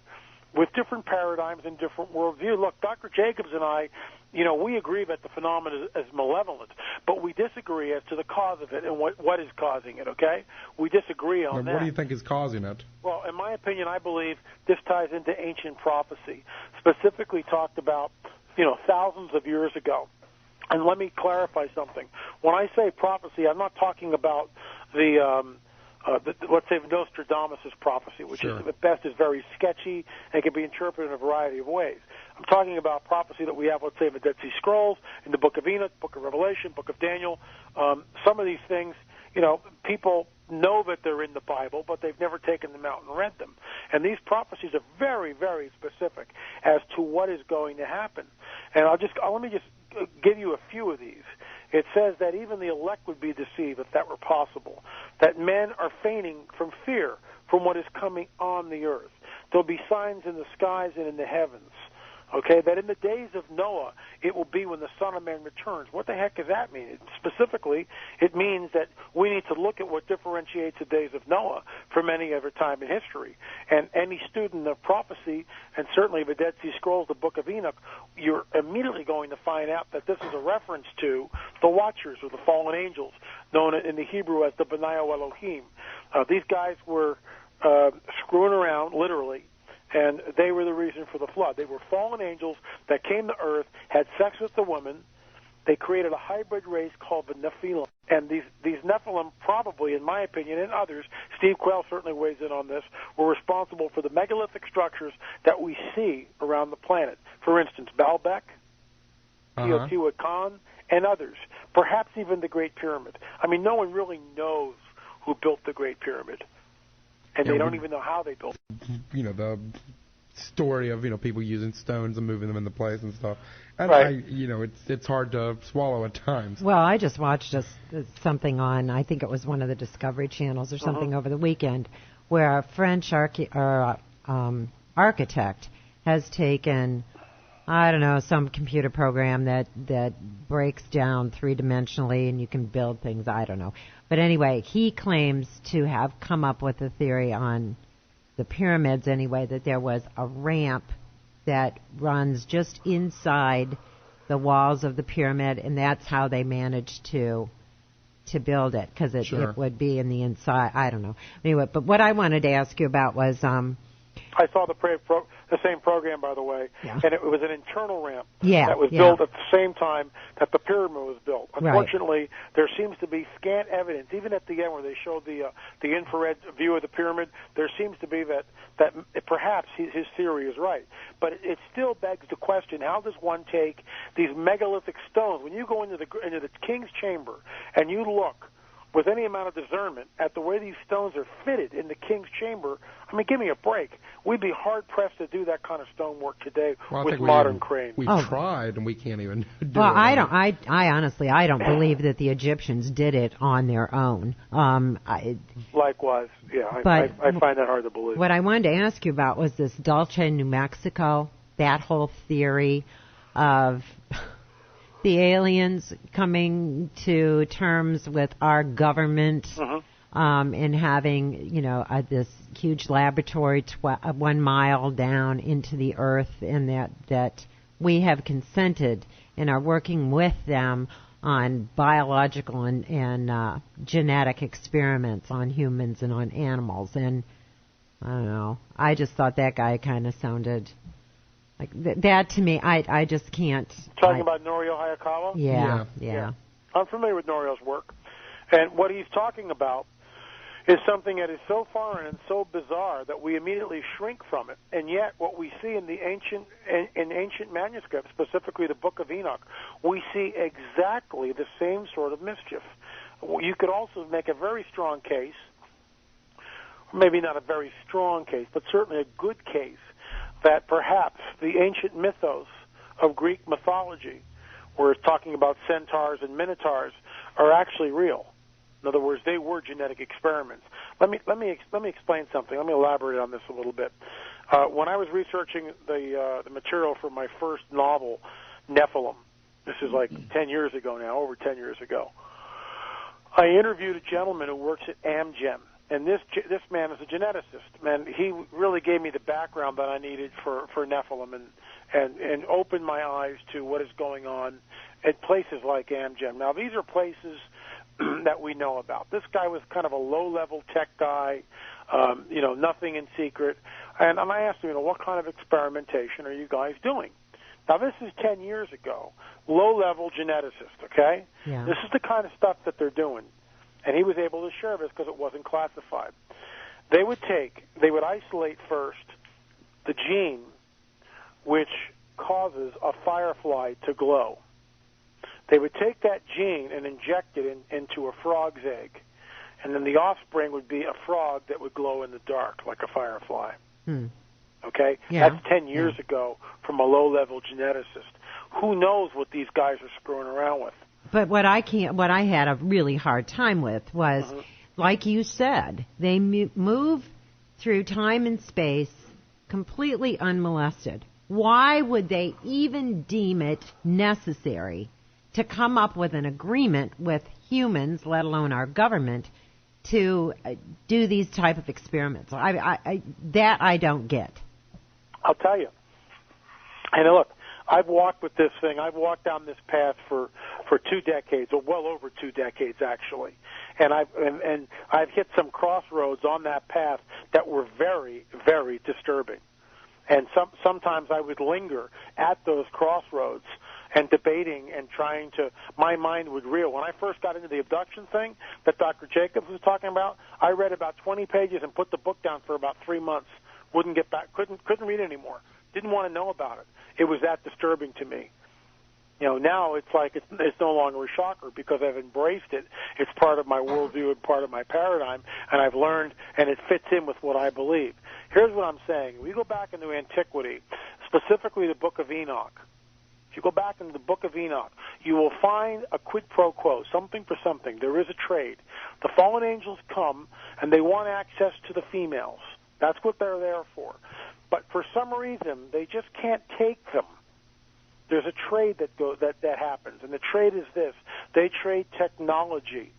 with different paradigms and different worldview. Look, Dr. Jacobs and I, we agree that the phenomenon is malevolent, but we disagree as to the cause of it and what is causing it, okay? We disagree on that.
What do you think is causing it?
Well, in my opinion, I believe this ties into ancient prophecy, specifically talked about, thousands of years ago. And let me clarify something. When I say prophecy, I'm not talking about let's say Nostradamus' prophecy, which is at best is very sketchy and can be interpreted in a variety of ways. I'm talking about prophecy that we have, let's say, in the Dead Sea Scrolls, in the Book of Enoch, Book of Revelation, Book of Daniel. Some of these things, people know that they're in the Bible, but they've never taken them out and read them. And these prophecies are very, very specific as to what is going to happen. And let me just give you a few of these. It says that even the elect would be deceived if that were possible, that men are fainting from fear from what is coming on the earth. There'll be signs in the skies and in the heavens. Okay, that in the days of Noah, it will be when the Son of Man returns. What the heck does that mean? Specifically, it means that we need to look at what differentiates the days of Noah from any other time in history. And any student of prophecy, and certainly the Dead Sea Scrolls, the Book of Enoch, you're immediately going to find out that this is a reference to the Watchers, or the fallen angels, known in the Hebrew as the Benayo Elohim. These guys were screwing around, literally, and they were the reason for the flood. They were fallen angels that came to earth, had sex with the woman. They created a hybrid race called the Nephilim. And these Nephilim probably, in my opinion, and others, Steve Quayle certainly weighs in on this, were responsible for the megalithic structures that we see around the planet. For instance, Baalbek, Teotihuacan, and others. Perhaps even the Great Pyramid. I mean, no one really knows who built the Great Pyramid. And they don't even know how they built it.
The story of, people using stones and moving them into place and stuff. And
right.
It's hard to swallow at times.
Well, I just watched something on, I think it was one of the Discovery channels or something over the weekend, where a French architect has taken, I don't know, some computer program that breaks down three-dimensionally and you can build things, I don't know. But anyway, he claims to have come up with a theory on the pyramids anyway, that there was a ramp that runs just inside the walls of the pyramid, and that's how they managed to build it, because it would be in the inside. I don't know. Anyway, but what I wanted to ask you about was...
I saw the same program, by the way, and it was an internal ramp that was built at the same time that the pyramid was built. Unfortunately, there seems to be scant evidence, even at the end where they showed the infrared view of the pyramid, there seems to be that perhaps his theory is right. But it still begs the question, how does one take these megalithic stones? When you go into the king's chamber and you look with any amount of discernment at the way these stones are fitted in the king's chamber, I mean, give me a break. We'd be hard-pressed to do that kind of stonework today with modern cranes.
We've tried, and we can't even do it.
Well, I honestly, I don't believe that the Egyptians did it on their own.
Likewise, I find that hard to believe.
What I wanted to ask you about was this Dulce, New Mexico, that whole theory of... the aliens coming to terms with our government and having, this huge laboratory 1 mile down into the earth, and that we have consented and are working with them on biological and genetic experiments on humans and on animals. And I don't know. I just thought that guy kind of sounded... like that to me, I just can't.
Talking about Norio Hayakawa?
Yeah.
I'm familiar with Norio's work. And what he's talking about is something that is so foreign and so bizarre that we immediately shrink from it. And yet what we see in the ancient manuscripts, specifically the Book of Enoch, we see exactly the same sort of mischief. You could also make a very strong case, maybe not a very strong case, but certainly a good case, that perhaps the ancient mythos of Greek mythology, where it's talking about centaurs and minotaurs, are actually real. In other words, they were genetic experiments. Let me explain something. Let me elaborate on this a little bit. When I was researching the material for my first novel, Nephilim, this is like 10 years ago now, over 10 years ago, I interviewed a gentleman who works at Amgen. And this man is a geneticist, man. He really gave me the background that I needed for Nephilim and opened my eyes to what is going on at places like Amgen. Now, these are places that we know about. This guy was kind of a low-level tech guy, nothing in secret. And I asked him, what kind of experimentation are you guys doing? Now, this is 10 years ago. Low-level geneticist, okay?
Yeah.
This is the kind of stuff that they're doing. And he was able to share this because it wasn't classified. They would isolate first the gene which causes a firefly to glow. They would take that gene and inject it into a frog's egg. and then the offspring would be a frog that would glow in the dark like a firefly. Okay?
Yeah.
That's 10 years ago from a low-level geneticist. Who knows what these guys are screwing around with?
But what I had a really hard time with was, like you said, they move through time and space completely unmolested. Why would they even deem it necessary to come up with an agreement with humans, let alone our government, to do these type of experiments? I don't get.
I'll tell you. And look, I've walked with this thing. I've walked down this path for 2 decades, or well over 2 decades actually. And I've hit some crossroads on that path that were very, very disturbing. And sometimes I would linger at those crossroads and debating and trying to, my mind would reel. When I first got into the abduction thing that Dr. Jacobs was talking about, I read about 20 pages and put the book down for about 3 months. Wouldn't get back, couldn't read anymore. Didn't want to know about it. It was that disturbing to me. Now it's like it's no longer a shocker because I've embraced it. It's part of my worldview and part of my paradigm, and I've learned, and it fits in with what I believe. Here's what I'm saying. We go back into antiquity, specifically the Book of Enoch. If you go back into the Book of Enoch, you will find a quid pro quo, something for something. There is a trade. The fallen angels come, and they want access to the females. That's what they're there for. But for some reason, they just can't take them. There's a trade that happens, and the trade is this. They trade technology,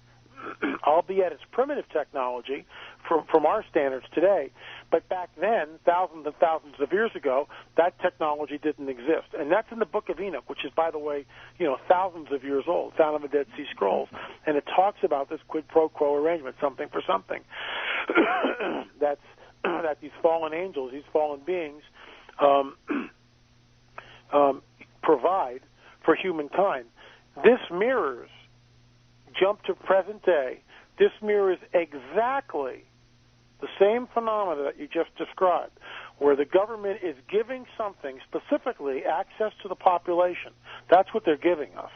albeit it's primitive technology from our standards today. But back then, thousands and thousands of years ago, that technology didn't exist. And that's in the Book of Enoch, which is, by the way, thousands of years old, found in the Dead Sea Scrolls. And it talks about this quid pro quo arrangement, something for something. That these fallen angels, these fallen beings, provide for humankind. This mirrors, jump to present day, this mirrors exactly the same phenomena that you just described, where the government is giving something, specifically access to the population. That's what they're giving us.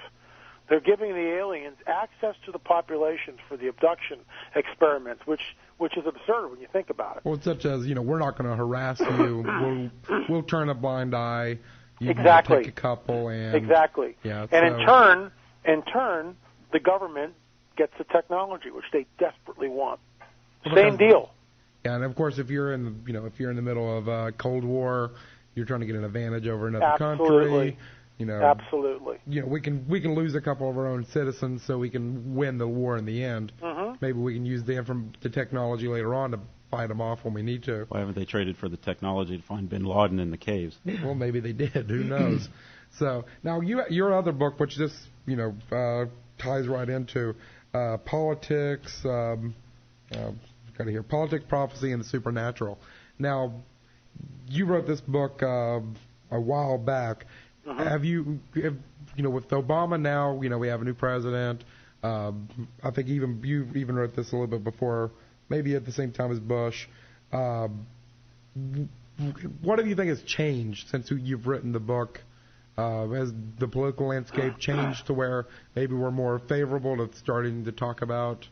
They're giving the aliens access to the populations for the abduction experiments, which is absurd when you think about it.
Well, such as, we're not going to harass you. We'll turn a blind eye. You
Exactly.
Take a couple and
exactly.
Yeah,
and in turn, the government gets the technology, which they desperately want. Same deal.
Yeah, and of course, if you're in the middle of a Cold War, you're trying to get an advantage over another
Absolutely.
country.
Absolutely.
We can lose a couple of our own citizens so we can win the war in the end.
Mm-hmm.
Maybe we can use the technology later on to fight them off when we need to.
Why haven't they traded for the technology to find bin Laden in the caves?
Well, maybe they did. Who knows? So now your other book, which just ties right into politics. Got to hear politics, prophecy, and the supernatural. Now, you wrote this book a while back.
Mm-hmm.
Have you, with Obama now, we have a new president. I think you wrote this a little bit before, maybe at the same time as Bush. What do you think has changed since you've written the book? Has the political landscape changed to where maybe we're more favorable to starting to talk about,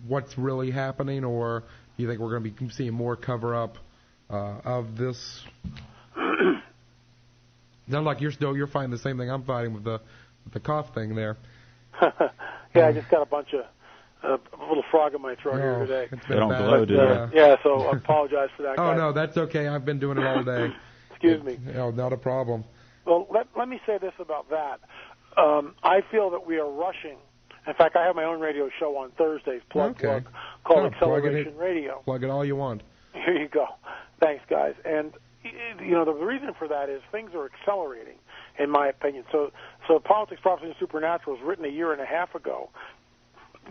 what's really happening, or do you think we're going to be seeing more cover-up of this? Sounds like you're fighting the same thing I'm fighting with the cough thing there.
Yeah, I just got a bunch of a little frog in my throat here today.
They don't glow, do they?
Yeah, so I apologize for that.
Oh, no, that's okay. I've been doing it all day.
Excuse me.
No, not a problem.
Well, let me say this about that. I feel that we are rushing. In fact, I have my own radio show on Thursdays, called Acceleration Radio.
Plug it all you want.
Here you go. Thanks, guys. And the reason for that is things are accelerating, in my opinion. So Politics, Prophecy, and Supernatural was written a year and a half ago,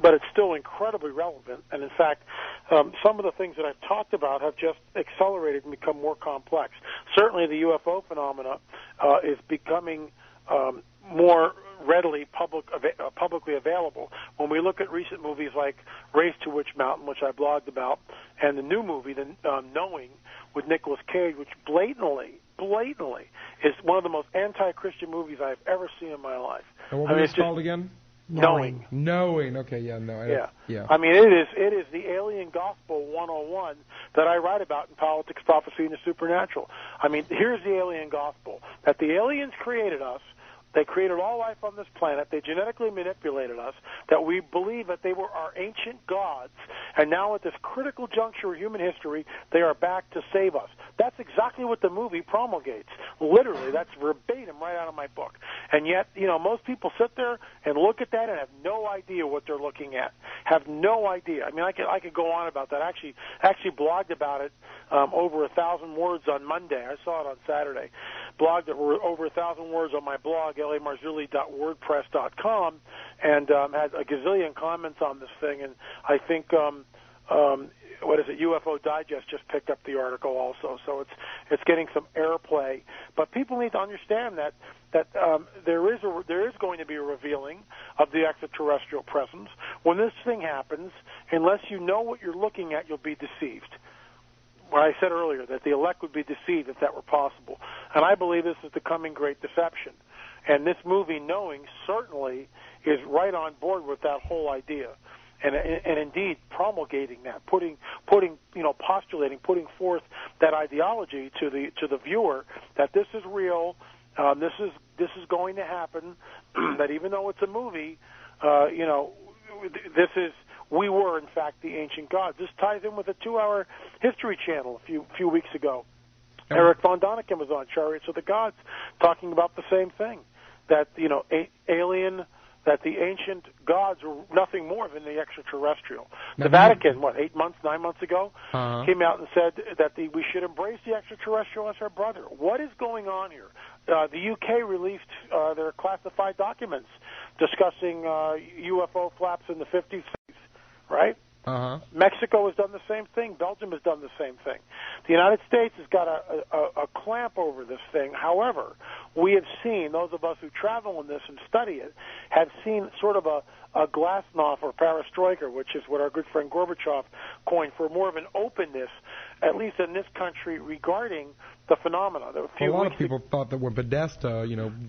but it's still incredibly relevant. And in fact, some of the things that I've talked about have just accelerated and become more complex. Certainly, the UFO phenomena is becoming more readily publicly available. When we look at recent movies like Race to Witch Mountain, which I blogged about, and the new movie, the Knowing, with Nicolas Cage, which blatantly is one of the most anti-Christian movies I've ever seen in my life.
And what was it called again?
Knowing.
Okay, yeah, no. Yeah.
I mean, it is the alien gospel 101 that I write about in Politics, Prophecy, and the Supernatural. I mean, here's the alien gospel, that the aliens created us. They created all life on this planet. They genetically manipulated us, that we believe that they were our ancient gods, and now at this critical juncture of human history, they are back to save us. That's exactly what the movie promulgates. Literally, that's verbatim right out of my book. And yet, most people sit there and look at that and have no idea what they're looking at. Have no idea. I mean, I could go on about that. I actually blogged about it over 1,000 words on Monday. I saw it on Saturday. Blogged it over 1,000 words on my blog, lamarzulli.wordpress.com, and had a gazillion comments on this thing. And I think, UFO Digest just picked up the article also, so it's getting some airplay. But people need to understand that there is going to be a revealing of the extraterrestrial presence. When this thing happens, unless you know what you're looking at, you'll be deceived. Where I said earlier that the elect would be deceived if that were possible. And I believe this is the coming great deception. And this movie, Knowing, certainly is right on board with that whole idea. And indeed promulgating that, postulating, putting forth that ideology to the viewer that this is real, this is going to happen, that even though it's a movie, we were in fact the ancient gods. This ties in with a 2-hour History Channel a few weeks ago. Eric von Däniken was on Chariots of the Gods talking about the same thing, that alien. That the ancient gods were nothing more than the extraterrestrial. The Vatican, 9 months ago, came out and said that we should embrace the extraterrestrial as our brother. What is going on here? The UK released their classified documents discussing UFO flaps in the 50s, right? Mexico has done the same thing. Belgium has done the same thing. The United States has got a clamp over this thing. However, we have seen, those of us who travel in this and study it, have seen sort of a glasnost or perestroika, which is what our good friend Gorbachev coined, for more of an openness, at least in this country, regarding the phenomena.
A lot of people thought that when Podesta,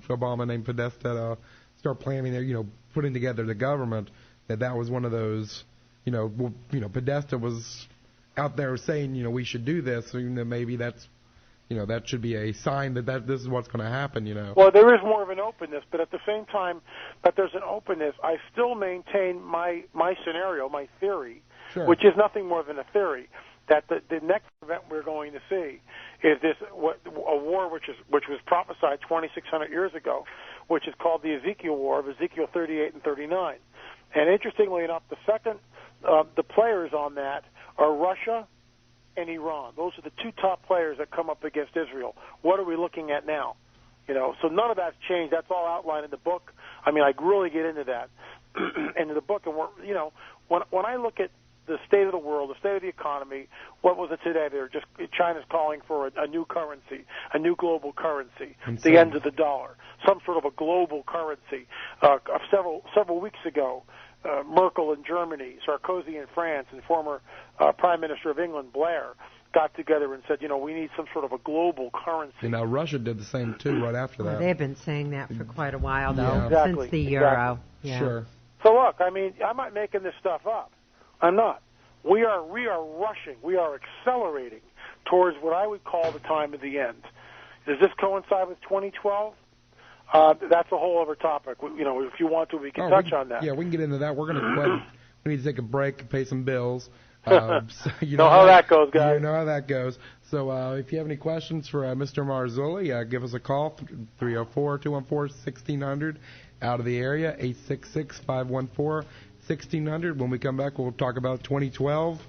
Obama named Podesta, start planning their, putting together the government, that was one of those. Podesta was out there saying, we should do this, so maybe that's, that should be a sign that this is what's going to happen,
Well, there is more of an openness, but at the same time that there's an openness, I still maintain my scenario, my theory, which is nothing more than a theory, that the next event we're going to see is a war which was prophesied 2,600 years ago, which is called the Ezekiel War of Ezekiel 38 and 39. And interestingly enough, the players on that are Russia and Iran. Those are the two top players that come up against Israel. What are we looking at now? So none of that's changed. That's all outlined in the book. I mean, I really get into that in the book. And when I look at the state of the world, the state of the economy, what was it today? China's calling for a new currency, a new global currency, the end of the dollar, some sort of a global currency. Several weeks ago, Merkel in Germany, Sarkozy in France, and former Prime Minister of England, Blair, got together and said, we need some sort of a global currency.
Now, Russia did the same, too, right after that.
They've been saying that for quite a while, though, since the euro. Yeah.
Sure.
So, look, I mean, I'm not making this stuff up. I'm not. We are rushing. We are accelerating towards what I would call the time of the end. Does this coincide with 2012? That's a whole other topic. If you want to, we can touch on that.
Yeah, we can get into that. We're going to we need to take a break and pay some bills. So,
know how that goes, guys.
You know how that goes. So if you have any questions for Mr. Marzulli, give us a call, 304-214-1600, out of the area, 866-514-1600. When we come back, we'll talk about 2012,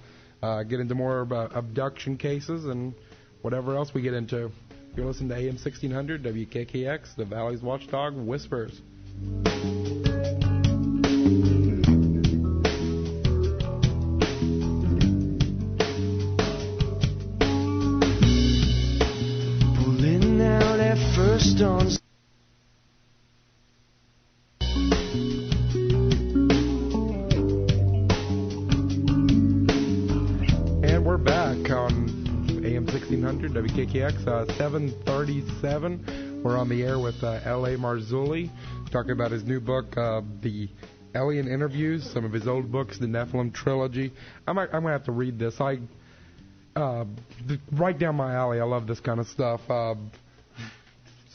get into more about abduction cases and whatever else we get into. You're listening to AM 1600, WKKX, the Valley's Watchdog Whispers.
Pulling out at first on.
And we're back on AM 1600, WKKX, 737. We're on the air with L.A. Marzulli, talking about his new book, The alien interviews, some of his old books, the Nephilim trilogy. I'm going to have to read this. Right down my alley. I love this kind of stuff.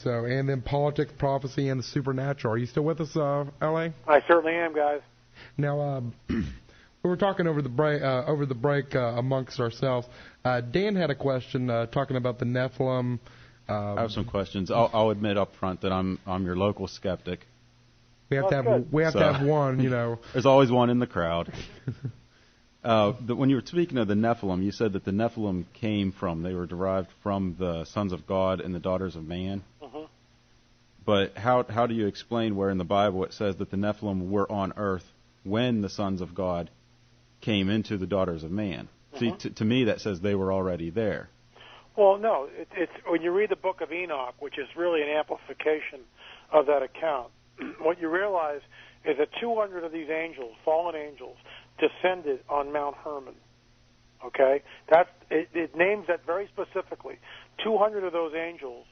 And then politics, prophecy, and the supernatural. Are you still with us, L.A.?
I certainly am, guys.
Now, we were talking over the break amongst ourselves. Dan had a question talking about the Nephilim.
I have some questions. I'll admit up front that I'm your local skeptic.
We have to have one,
There's always one in the crowd. When you were speaking of the Nephilim, you said that the Nephilim they were derived from the sons of God and the daughters of man.
Uh-huh.
But how do you explain where in the Bible it says that the Nephilim were on earth when the sons of God came into the daughters of man?
Uh-huh.
See, to me that says they were already there.
Well, no. It's when you read the book of Enoch, which is really an amplification of that account, what you realize is that 200 of these angels, fallen angels, descended on Mount Hermon. Okay? It names that very specifically. 200 of those angels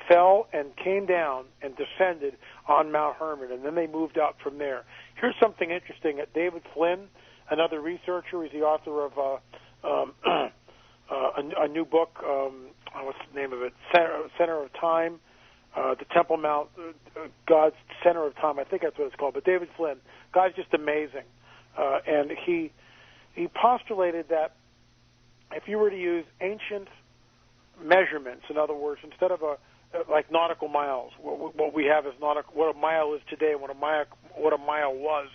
fell and came down and descended on Mount Hermon, and then they moved out from there. Here's something interesting. David Flynn, another researcher, he's the author of a new book, what's the name of it? Center of Time, the Temple Mount, God's Center of Time. I think that's what it's called. But David Flynn, guy's just amazing. And he postulated that if you were to use ancient measurements, in other words, instead of like nautical miles, what we have is what a mile is today and what a mile was,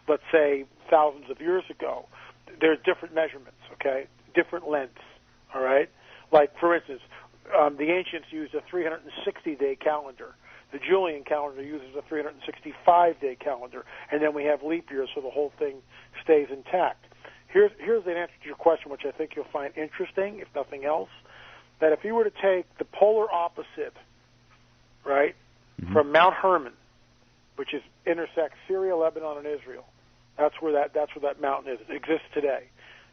let's say, thousands of years ago. There's different measurements, okay, different lengths, all right. Like for instance, the ancients used a 360-day calendar. The Julian calendar uses a 365-day calendar, and then we have leap years, so the whole thing stays intact. Here's an answer to your question, which I think you'll find interesting, if nothing else, that if you were to take the polar opposite, right, from Mount Hermon, which intersects Syria, Lebanon, and Israel, that's where that mountain is. It exists today.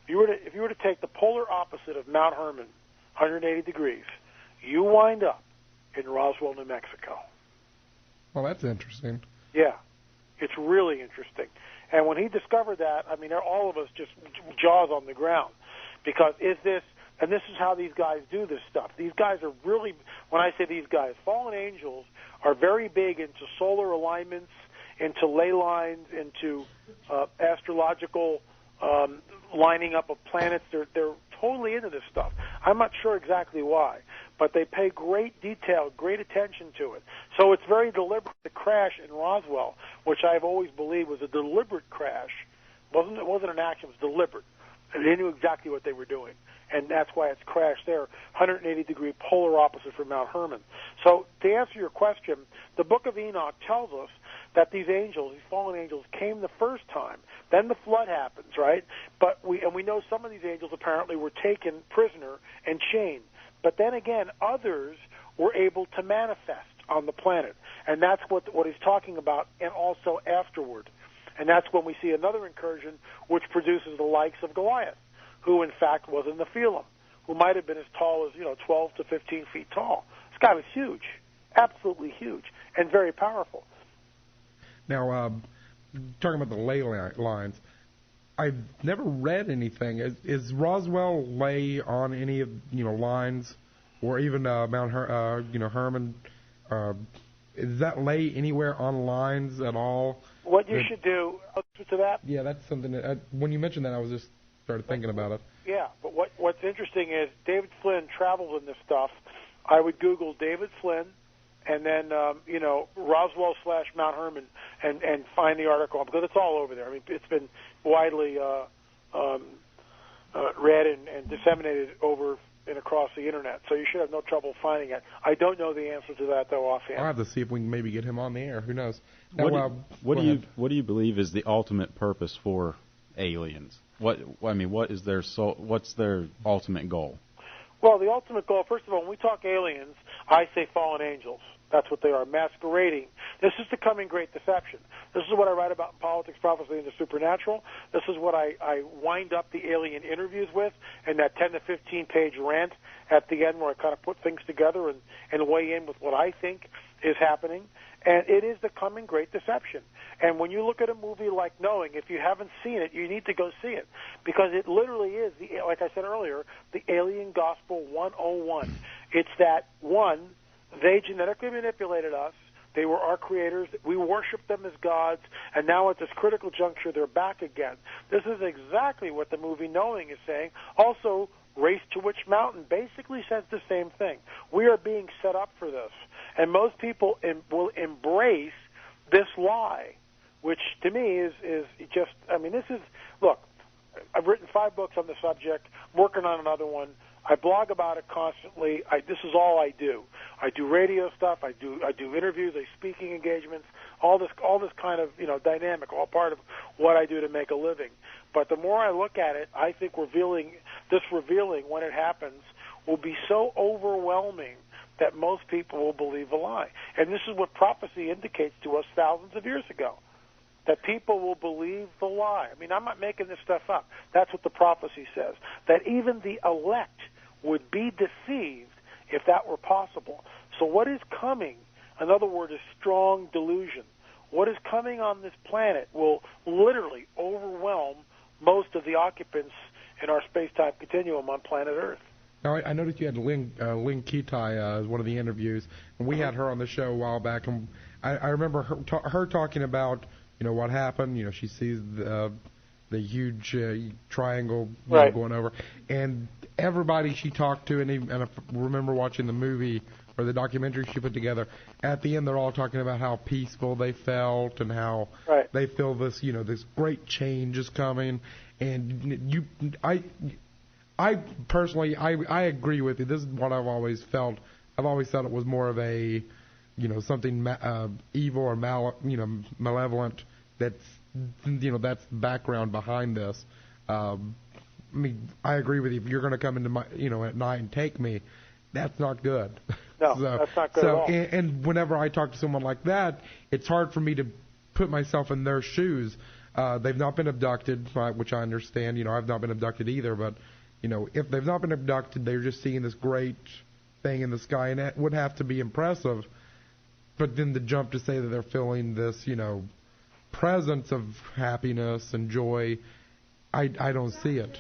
If you were to take the polar opposite of Mount Hermon, 180 degrees, you wind up in Roswell, New Mexico.
Well, that's interesting.
Yeah, it's really interesting. And when he discovered that, I mean, all of us just jaws on the ground, because this is how these guys do this stuff. These guys are really, when I say these guys, fallen angels are very big into solar alignments, into ley lines, into astrological lining up of planets. They're totally into this stuff. I'm not sure exactly why, but they pay great detail, great attention to it. So it's very deliberate. The crash in Roswell, which I've always believed was a deliberate crash, it wasn't an accident, it was deliberate. They knew exactly what they were doing, and that's why it's crashed there, 180-degree polar opposite from Mount Hermon. So to answer your question, the Book of Enoch tells us that these angels, these fallen angels, came the first time. Then the flood happens, right? But we know some of these angels apparently were taken prisoner and chained. But then again, others were able to manifest on the planet, and that's what he's talking about, and also afterward. And that's when we see another incursion, which produces the likes of Goliath, who in fact was in the Nephilim, who might have been as tall as 12 to 15 feet tall. This guy was huge, absolutely huge, and very powerful.
Now, talking about the ley lines, I've never read anything. Is Roswell lay on any of lines, or even Mount Hermon? Is that lay anywhere on lines at all?
What you should do to that?
Yeah, that's something that when you mentioned that, I was just started thinking about it.
Yeah, but what's interesting is David Flynn traveled in this stuff. I would Google David Flynn, and then Roswell / Mount Hermon, and find the article, because it's all over there. I mean, it's been widely read and disseminated over and across the internet, so you should have no trouble finding it. I don't know the answer to that though offhand.
I'll have to see if we can maybe get him on the air. Who knows? Now,
what do you believe is the ultimate purpose for aliens? What's their ultimate goal?
Well, the ultimate goal, first of all, when we talk aliens, I say fallen angels. That's what they are, masquerading. This is the coming great deception. This is what I write about in Politics, Prophecy, and the Supernatural. This is what I wind up the alien interviews with, and that 10 to 15-page rant at the end where I kind of put things together and weigh in with what I think is happening. And it is the coming great deception. And when you look at a movie like Knowing, if you haven't seen it, you need to go see it, because it literally is, like I said earlier, the Alien Gospel 101. It's that, one, they genetically manipulated us. They were our creators. We worshiped them as gods, and now at this critical juncture, they're back again. This is exactly what the movie Knowing is saying. Also, Race to Witch Mountain basically says the same thing. We are being set up for this, and most people will embrace this lie, which to me is just, I mean, this is, look, I've written 5 books on the subject, I'm working on another one. I blog about it constantly. This is all I do. I do radio stuff. I do interviews. I speaking engagements. All this kind of dynamic. All part of what I do to make a living. But the more I look at it, I think revealing when it happens will be so overwhelming that most people will believe a lie. And this is what prophecy indicates to us thousands of years ago, that people will believe the lie. I mean, I'm not making this stuff up. That's what the prophecy says, that even the elect would be deceived if that were possible. So what is coming, in other words, is strong delusion. What is coming on this planet will literally overwhelm most of the occupants in our space-time continuum on planet Earth.
Now, I noticed you had Lynn Kitai as one of the interviews, and we had her on the show a while back, and I remember her talking about what happened. She sees the huge triangle going over, and everybody she talked to, and I remember watching the movie or the documentary she put together. At the end, they're all talking about how peaceful they felt and how they feel this, this great change is coming. And I personally, I agree with you. This is what I've always felt. I've always thought it was more of a, something evil or malevolent. That's that's the background behind this. I mean, I agree with you. If you're going to come into my, at night and take me, that's not good.
No, that's not good at all.
And whenever I talk to someone like that, it's hard for me to put myself in their shoes. They've not been abducted, which I understand. I've not been abducted either. But, if they've not been abducted, they're just seeing this great thing in the sky, and that would have to be impressive. But then the jump to say that they're feeling this, presence of happiness and joy, I don't see it.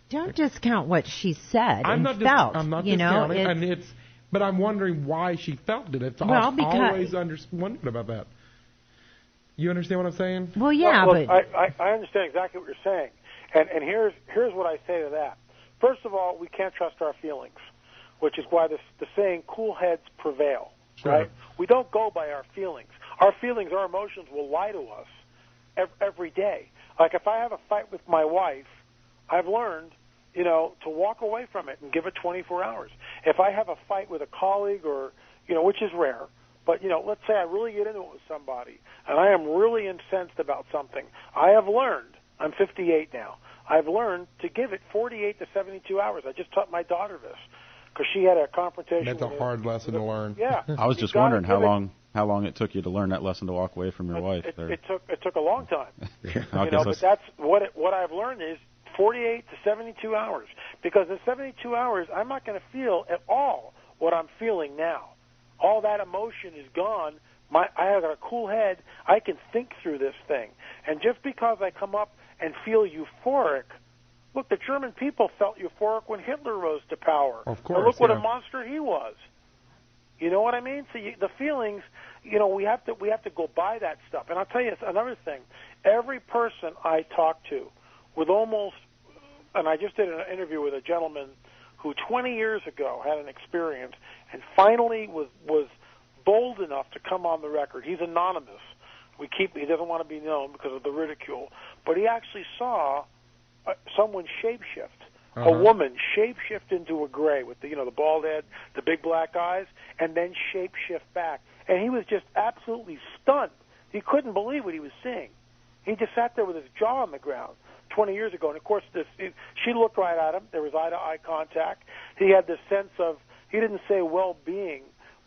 Don't discount what she said
I'm
and
not
felt.
I'm not discounting, but I'm wondering why she felt it. I've always wondered about that. You understand what I'm saying?
Well, yeah,
but
I
understand exactly what you're saying, and here's what I say to that. First of all, we can't trust our feelings, which is why the saying "cool heads prevail."
Sure.
Right? We don't go by our feelings. Our feelings, our emotions will lie to us every day. Like if I have a fight with my wife, I've learned, to walk away from it and give it 24 hours. If I have a fight with a colleague or, which is rare, but, let's say I really get into it with somebody and I am really incensed about something, I have learned, I'm 58 now, I've learned to give it 48 to 72 hours. I just taught my daughter this because she had a confrontation.
That's a hard lesson to learn.
Yeah.
I was just wondering how long it took you to learn that lesson to walk away from your wife.
It took a long time.
But
that's what I've learned is 48 to 72 hours. Because in 72 hours, I'm not going to feel at all what I'm feeling now. All that emotion is gone. I have got a cool head. I can think through this thing. And just because I come up and feel euphoric, look, the German people felt euphoric when Hitler rose to power.
Of course.
And look what a monster he was. You know what I mean? So the feelings, we have to go by that stuff. And I'll tell you another thing. Every person I talk to with and I just did an interview with a gentleman who 20 years ago had an experience and finally was bold enough to come on the record. He's anonymous. He doesn't want to be known because of the ridicule. But he actually saw someone shapeshift. A woman shape-shift into a gray with the bald head, the big black eyes, and then shape-shift back. And he was just absolutely stunned. He couldn't believe what he was seeing. He just sat there with his jaw on the ground 20 years ago. And, of course, she looked right at him. There was eye-to-eye contact. He had this sense of, he didn't say well-being,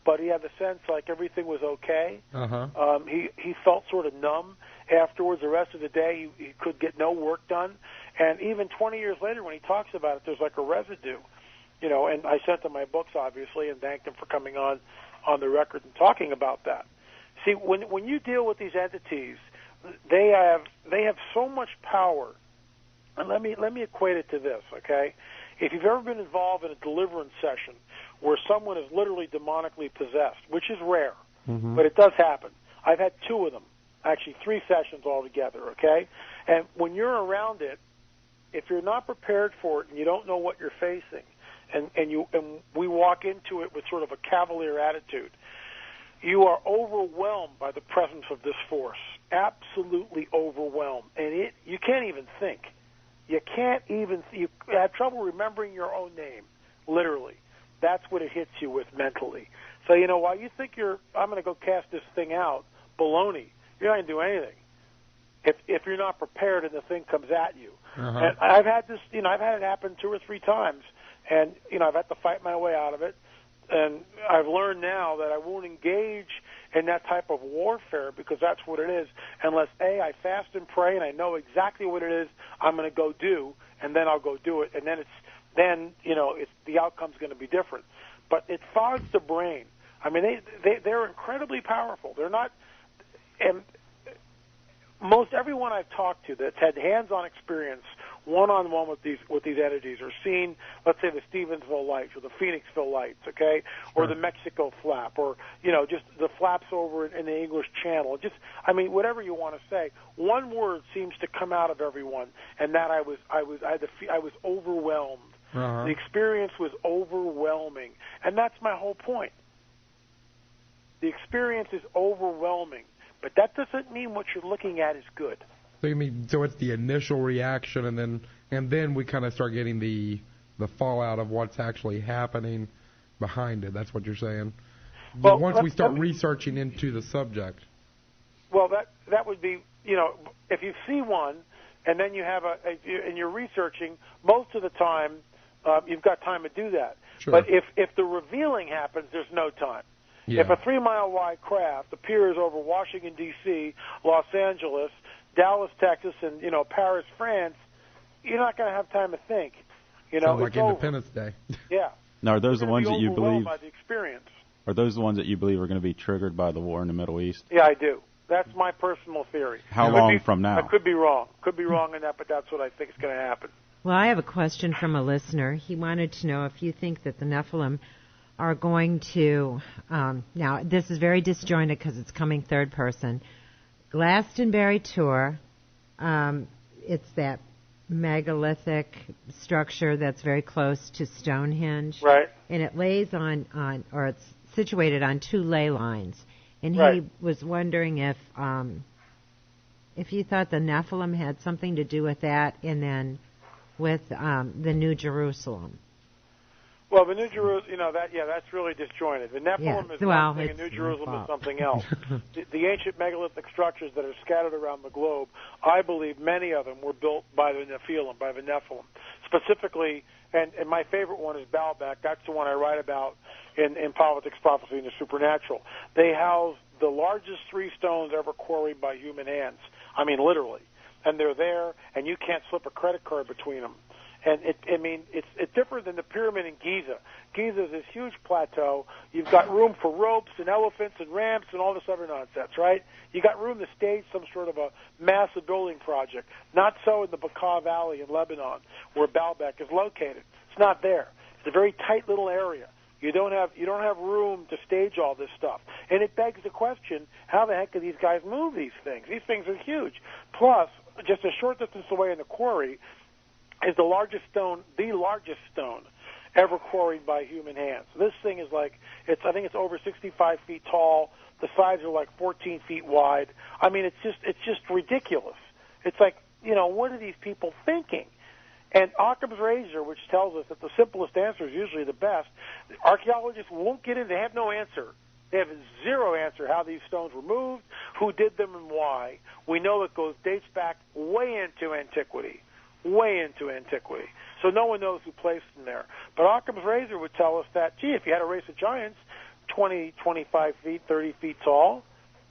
but he had the sense like everything was okay.
Uh-huh.
He felt sort of numb afterwards. The rest of the day, he could get no work done. And even 20 years later, when he talks about it, there's like a residue, you know. And I sent him my books, obviously, and thanked him for coming on the record and talking about that. See, when you deal with these entities, they have so much power. And let me equate it to this, okay? If you've ever been involved in a deliverance session where someone is literally demonically possessed, which is rare, but it does happen. I've had 2 of them, actually 3 sessions altogether, okay? And when you're around it, if you're not prepared for it and you don't know what you're facing, and we walk into it with sort of a cavalier attitude, you are overwhelmed by the presence of this force, absolutely overwhelmed, and you can't even think. You have trouble remembering your own name, literally. That's what it hits you with mentally. So, you know, while you think I'm going to go cast this thing out, baloney, you're not going to do anything if you're not prepared and the thing comes at you. And I've had this, you know, I've had it happen 2 or 3 times, and, you know, I've had to fight my way out of it. And I've learned now that I won't engage in that type of warfare because that's what it is, unless, A, I fast and pray and I know exactly what it is I'm going to go do, and then I'll go do it, and then the outcome's going to be different. But it fogs the brain. I mean, they're incredibly powerful. They're not, and most everyone I've talked to that's had hands-on experience one-on-one with these entities or seen, let's say, the Stevensville Lights or the Phoenixville Lights, okay, or the Mexico Flap, or, you know, just the flaps over in the English Channel. Just, I mean, whatever you want to say. One word seems to come out of everyone, and that I was overwhelmed. The experience was overwhelming, and that's my whole point. The experience is overwhelming, but that doesn't mean what you're looking at is good.
So you mean, so it's the initial reaction, and then we kind of start getting the fallout of what's actually happening behind it. That's what you're saying. Well, once we start researching into the subject.
Well, that would be, you know, if you see one, and then you have and you're researching, most of the time you've got time to do that.
Sure.
But if the revealing happens, there's no time.
Yeah.
If a 3-mile wide craft appears over Washington, D.C., Los Angeles, Dallas, Texas, and, you know, Paris, France, you're not going to have time to think. You know,
sounds like Independence Day.
Yeah.
Now, are those the ones that you believe?
By the experience.
Are those the ones that you believe are going to be triggered by the war in the Middle East?
Yeah, I do. That's my personal theory.
How long from now?
I could be wrong. Could be wrong in that, but that's what I think is going to happen.
Well, I have a question from a listener. He wanted to know if you think that the Nephilim are going to, now this is very disjointed because it's coming third person, Glastonbury tour, it's that megalithic structure that's very close to Stonehenge.
Right.
And it lays on or it's situated on 2 ley lines. And
right.
He was wondering if you thought the Nephilim had something to do with that, and then with the New Jerusalem.
Well, the New Jerusalem, you know, that's really disjointed. The Nephilim is one thing, and New Jerusalem is something else. The ancient megalithic structures that are scattered around the globe, I believe many of them were built by the Nephilim. Specifically, and my favorite one is Baalbek. That's the one I write about in Politics, Prophecy, and the Supernatural. They house the largest 3 stones ever quarried by human hands. I mean, literally. And they're there, and you can't slip a credit card between them. And it's different than the pyramid in Giza. Giza is this huge plateau. You've got room for ropes and elephants and ramps and all this other nonsense, right? You got room to stage some sort of a massive building project. Not so in the Bekaa Valley in Lebanon, where Baalbek is located. It's not there. It's a very tight little area. You don't have room to stage all this stuff. And it begs the question, how the heck do these guys move these things? These things are huge. Plus, just a short distance away in the quarry is the largest stone ever quarried by human hands. So this thing is I think it's over 65 feet tall. The sides are like 14 feet wide. I mean, it's just ridiculous. It's like, you know, what are these people thinking? And Occam's razor, which tells us that the simplest answer is usually the best, archaeologists won't get in. They have no answer. They have zero answer how these stones were moved, who did them, and why. We know it dates back way into antiquity. So no one knows who placed them there. But Occam's razor would tell us that, gee, if you had a race of giants, 20, 25 feet, 30 feet tall.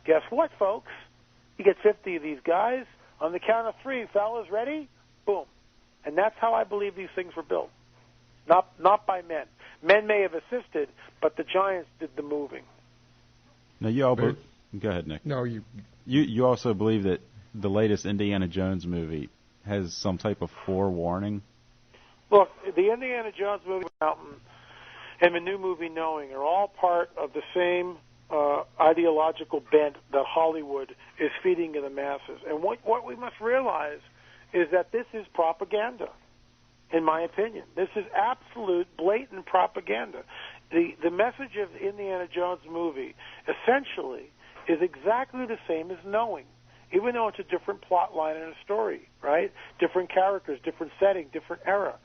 Guess what, folks? You get 50 of these guys. On the count of 3, fellas, ready? Boom. And that's how I believe these things were built. Not by men. Men may have assisted, but the giants did the moving.
Now, you all go ahead, Nick.
No,
you also believe that the latest Indiana Jones movie has some type of forewarning?
Look, the Indiana Jones movie and the new movie Knowing are all part of the same ideological bent that Hollywood is feeding to the masses. And what we must realize is that this is propaganda, in my opinion. This is absolute, blatant propaganda. The message of the Indiana Jones movie essentially is exactly the same as Knowing, even though it's a different plot line and a story, right? Different characters, different setting, different era.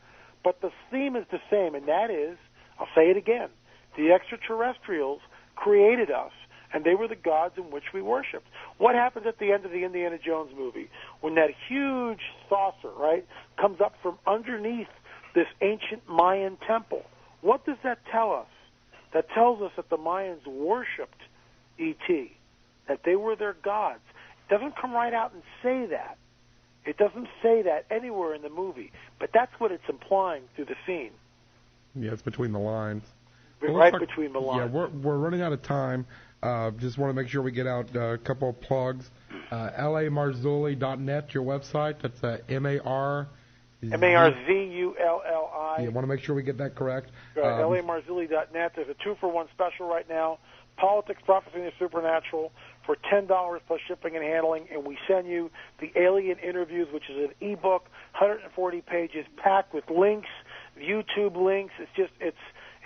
But the theme is the same, and that is, I'll say it again, the extraterrestrials created us, and they were the gods in which we worshipped. What happens at the end of the Indiana Jones movie when that huge saucer, right, comes up from underneath this ancient Mayan temple? What does that tell us? That tells us that the Mayans worshipped E.T., that they were their gods. It doesn't come right out and say that. It doesn't say that anywhere in the movie, but that's what it's implying through the scene.
Yeah, it's between the lines.
Right between the lines.
Yeah, we're running out of time. Just want to make sure we get out a couple of plugs. LAMarzulli.net, your website. That's M-A-R...
M-A-R-Z-U-L-L-I.
Yeah, want to make sure we get that correct.
LAMarzulli.net. There's a 2-for-1 special right now. Politics, Prophecy, and the Supernatural for $10 plus shipping and handling, and we send you the Alien Interviews, which is an ebook, 140 pages, packed with links, YouTube links.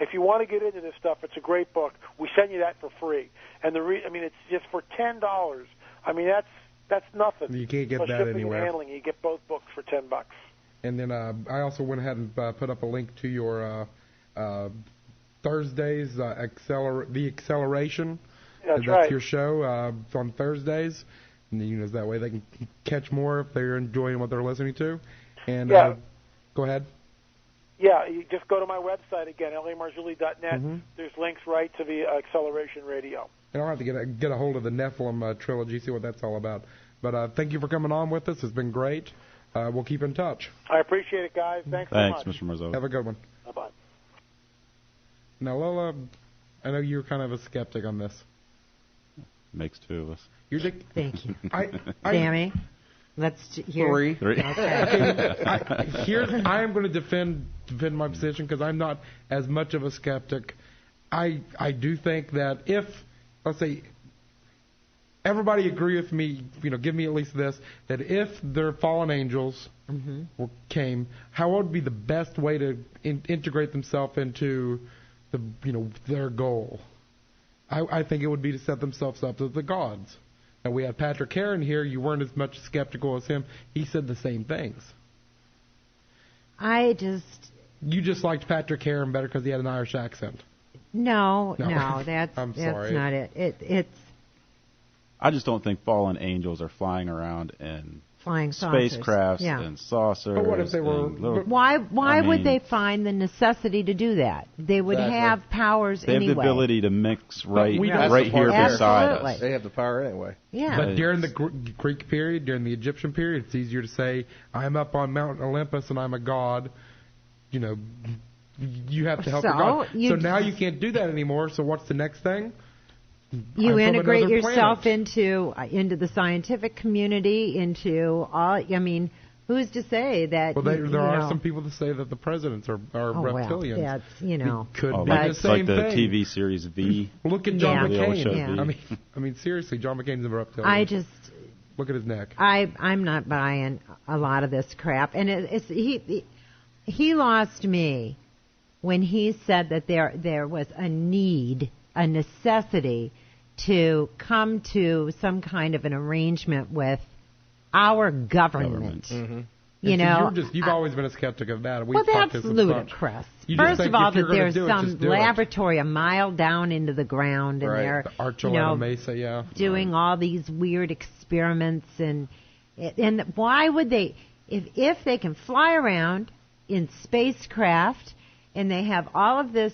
If you want to get into this stuff, it's a great book. We send you that for free, and it's just for $10. I mean, that's nothing.
You can't get
plus
that
shipping
anywhere.
And handling, you get both books for $10.
And then I also went ahead and put up a link to your Thursdays, the Acceleration.
That's right.
Your show on Thursdays. And that way they can catch more if they're enjoying what they're listening to. And go ahead.
Yeah, you just go to my website again, lamarzulli.net. Mm-hmm. There's links right to the Acceleration Radio.
And I'll have to get a hold of the Nephilim trilogy, see what that's all about. But thank you for coming on with us. It's been great. We'll keep in touch.
I appreciate it, guys. Thanks so much.
Mr. Marzulli.
Have a good one.
Bye-bye.
Now, Lola, I know you're kind of a skeptic on this.
Makes two of us.
Thank you. Sammy, let's hear.
Three.
Okay.
I am going to defend my position because I'm not as much of a skeptic. I do think that if, let's say, everybody agree with me, give me at least this, that if their fallen angels came, how would be the best way to integrate themselves into their goal? I think it would be to set themselves up as the gods. And we had Patrick Heron here. You weren't as much skeptical as him. He said the same things. You just liked Patrick Heron better because he had an Irish accent.
No, that's
I'm sorry.
That's not it. It's.
I just don't think fallen angels are flying around in
flying saucers.
Spacecrafts and saucers.
But what if they were?
Why would they find the necessity to do that? They would have powers
anyway. They have the ability to mix right here beside us.
They have the power anyway.
Yeah.
But during the Greek period, during the Egyptian period, it's easier to say, I'm up on Mount Olympus and I'm a god. You have to help your god. So now you can't do that anymore, so what's the next thing?
You integrate yourself into the scientific community, into all. I mean, who's to say that?
Well, there are some people that say that the presidents are reptilians.
Well, that's
could be the same
like the
thing.
TV series V.
Look at John McCain.
Yeah.
I mean, seriously, John McCain's a reptilian. Look at his neck.
I'm not buying a lot of this crap, and he lost me when he said that there was a necessity to come to some kind of an arrangement with our government.
Mm-hmm.
You've
always been a skeptic of that.
That's ludicrous. First of all, that there's some laboratory a mile down into the ground, and they're
Mesa,
doing all these weird experiments, and why would they, if they can fly around in spacecraft and they have all of this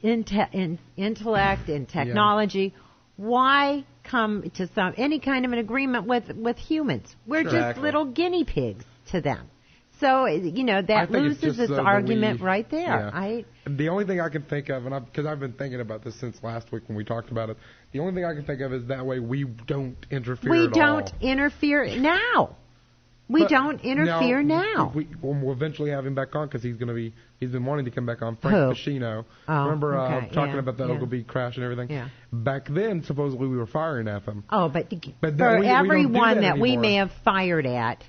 intellect and technology. Why come to any kind of an agreement with humans? We're just little guinea pigs to them. So, that loses its argument right there.
Yeah. The only thing I can think of, and because I've been thinking about this since last week when we talked about it, the only thing I can think of is that way we don't interfere at all.
We don't interfere now. We don't interfere now.
We'll eventually have him back on because he's been wanting to come back on. Frank Pacino.
Oh,
remember talking about the Ogilvy crash and everything?
Yeah.
Back then, supposedly we were firing at them.
Oh, but for every one that we may have fired at,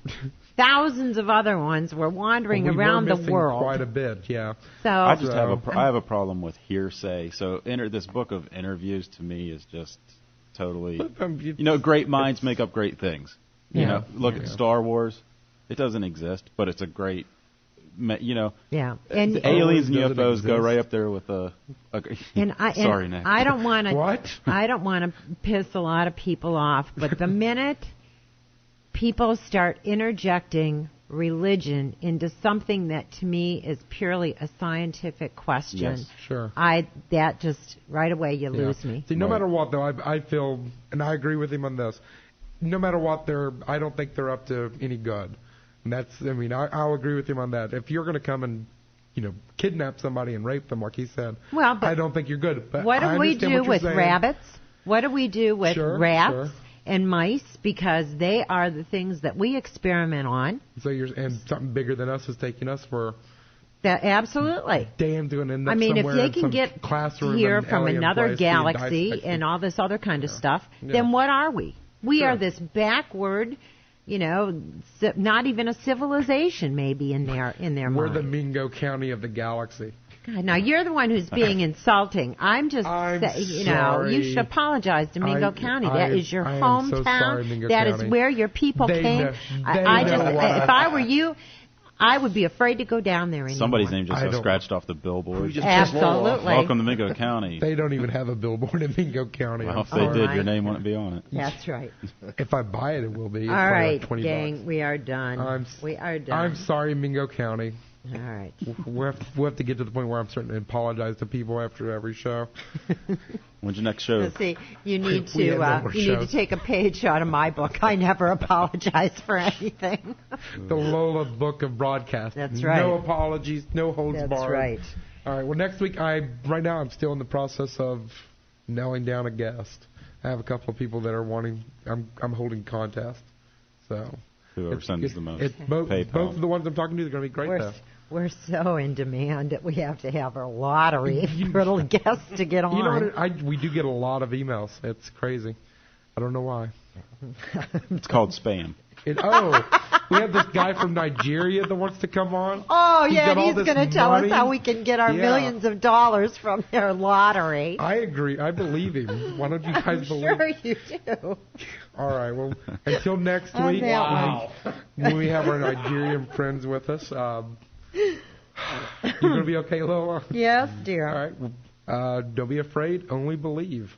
thousands of other ones were wandering around the world.
Quite a bit, yeah.
So
I just have a problem with hearsay. So this book of interviews to me is just totally. Great minds make up great things. Look at Star Wars. It doesn't exist, but it's a great,
Yeah.
And aliens and UFOs go right up there with sorry, Nick.
I don't want to.
What?
I don't want to piss a lot of people off, but the minute people start interjecting religion into something that to me is purely a scientific question,
yes, sure.
That just right away you lose me.
See, no matter what though, I feel, and I agree with him on this. No matter what, I don't think they're up to any good. And I'll agree with him on that. If you're going to come and, kidnap somebody and rape them, like he said, I don't think you're good. But
what do we do with rabbits? What do we do with rats and mice? Because they are the things that we experiment on.
So and something bigger than us is taking us for.
That absolutely.
Damn, doing end up
if they can get here from another galaxy and all this other kind of stuff, then what are we? We are this backward, not even a civilization maybe in their mind.
We're the Mingo County of the galaxy.
God, now you're the one who's being insulting. I'm saying, you should apologize to Mingo County. That is your hometown.
So sorry, Mingo
that
County.
Is where your people came. If I were you, I would be afraid to go down there anymore.
Somebody's name just got scratched off the billboard.
Absolutely.
Welcome to Mingo County.
They don't even have a billboard in Mingo County.
Well, if they did, your name wouldn't be on it.
That's right.
If I buy it, it will be.
All right,
$20.
gang, we are done. We are done.
I'm sorry, Mingo County.
All right.
We'll have to get to the point where I'm starting to apologize to people after every show.
When's your next show?
Let's see, you need to take a page out of my book. I never apologize for anything.
The Lola Book of Broadcast.
That's right.
No apologies, no holds barred.
That's right.
All right. Well, next week, right now I'm still in the process of nailing down a guest. I have a couple of people that are wanting. I'm holding contests. So.
Whoever sends the most.
Both of the ones I'm talking to are going to be great, though.
We're so in demand that we have to have a lottery for little guests to get on.
You know what? We do get a lot of emails. It's crazy. I don't know why.
It's called spam.
We have this guy from Nigeria that wants to come on.
Oh, yeah, and he's going to tell us how we can get our millions of dollars from their lottery.
I agree. I believe him. Why don't you guys believe
him? Sure you do.
All right. Well, until next week, when we have our Nigerian friends with us. You going to be okay, Lola?
Yes, dear.
All right. Don't be afraid. Only believe.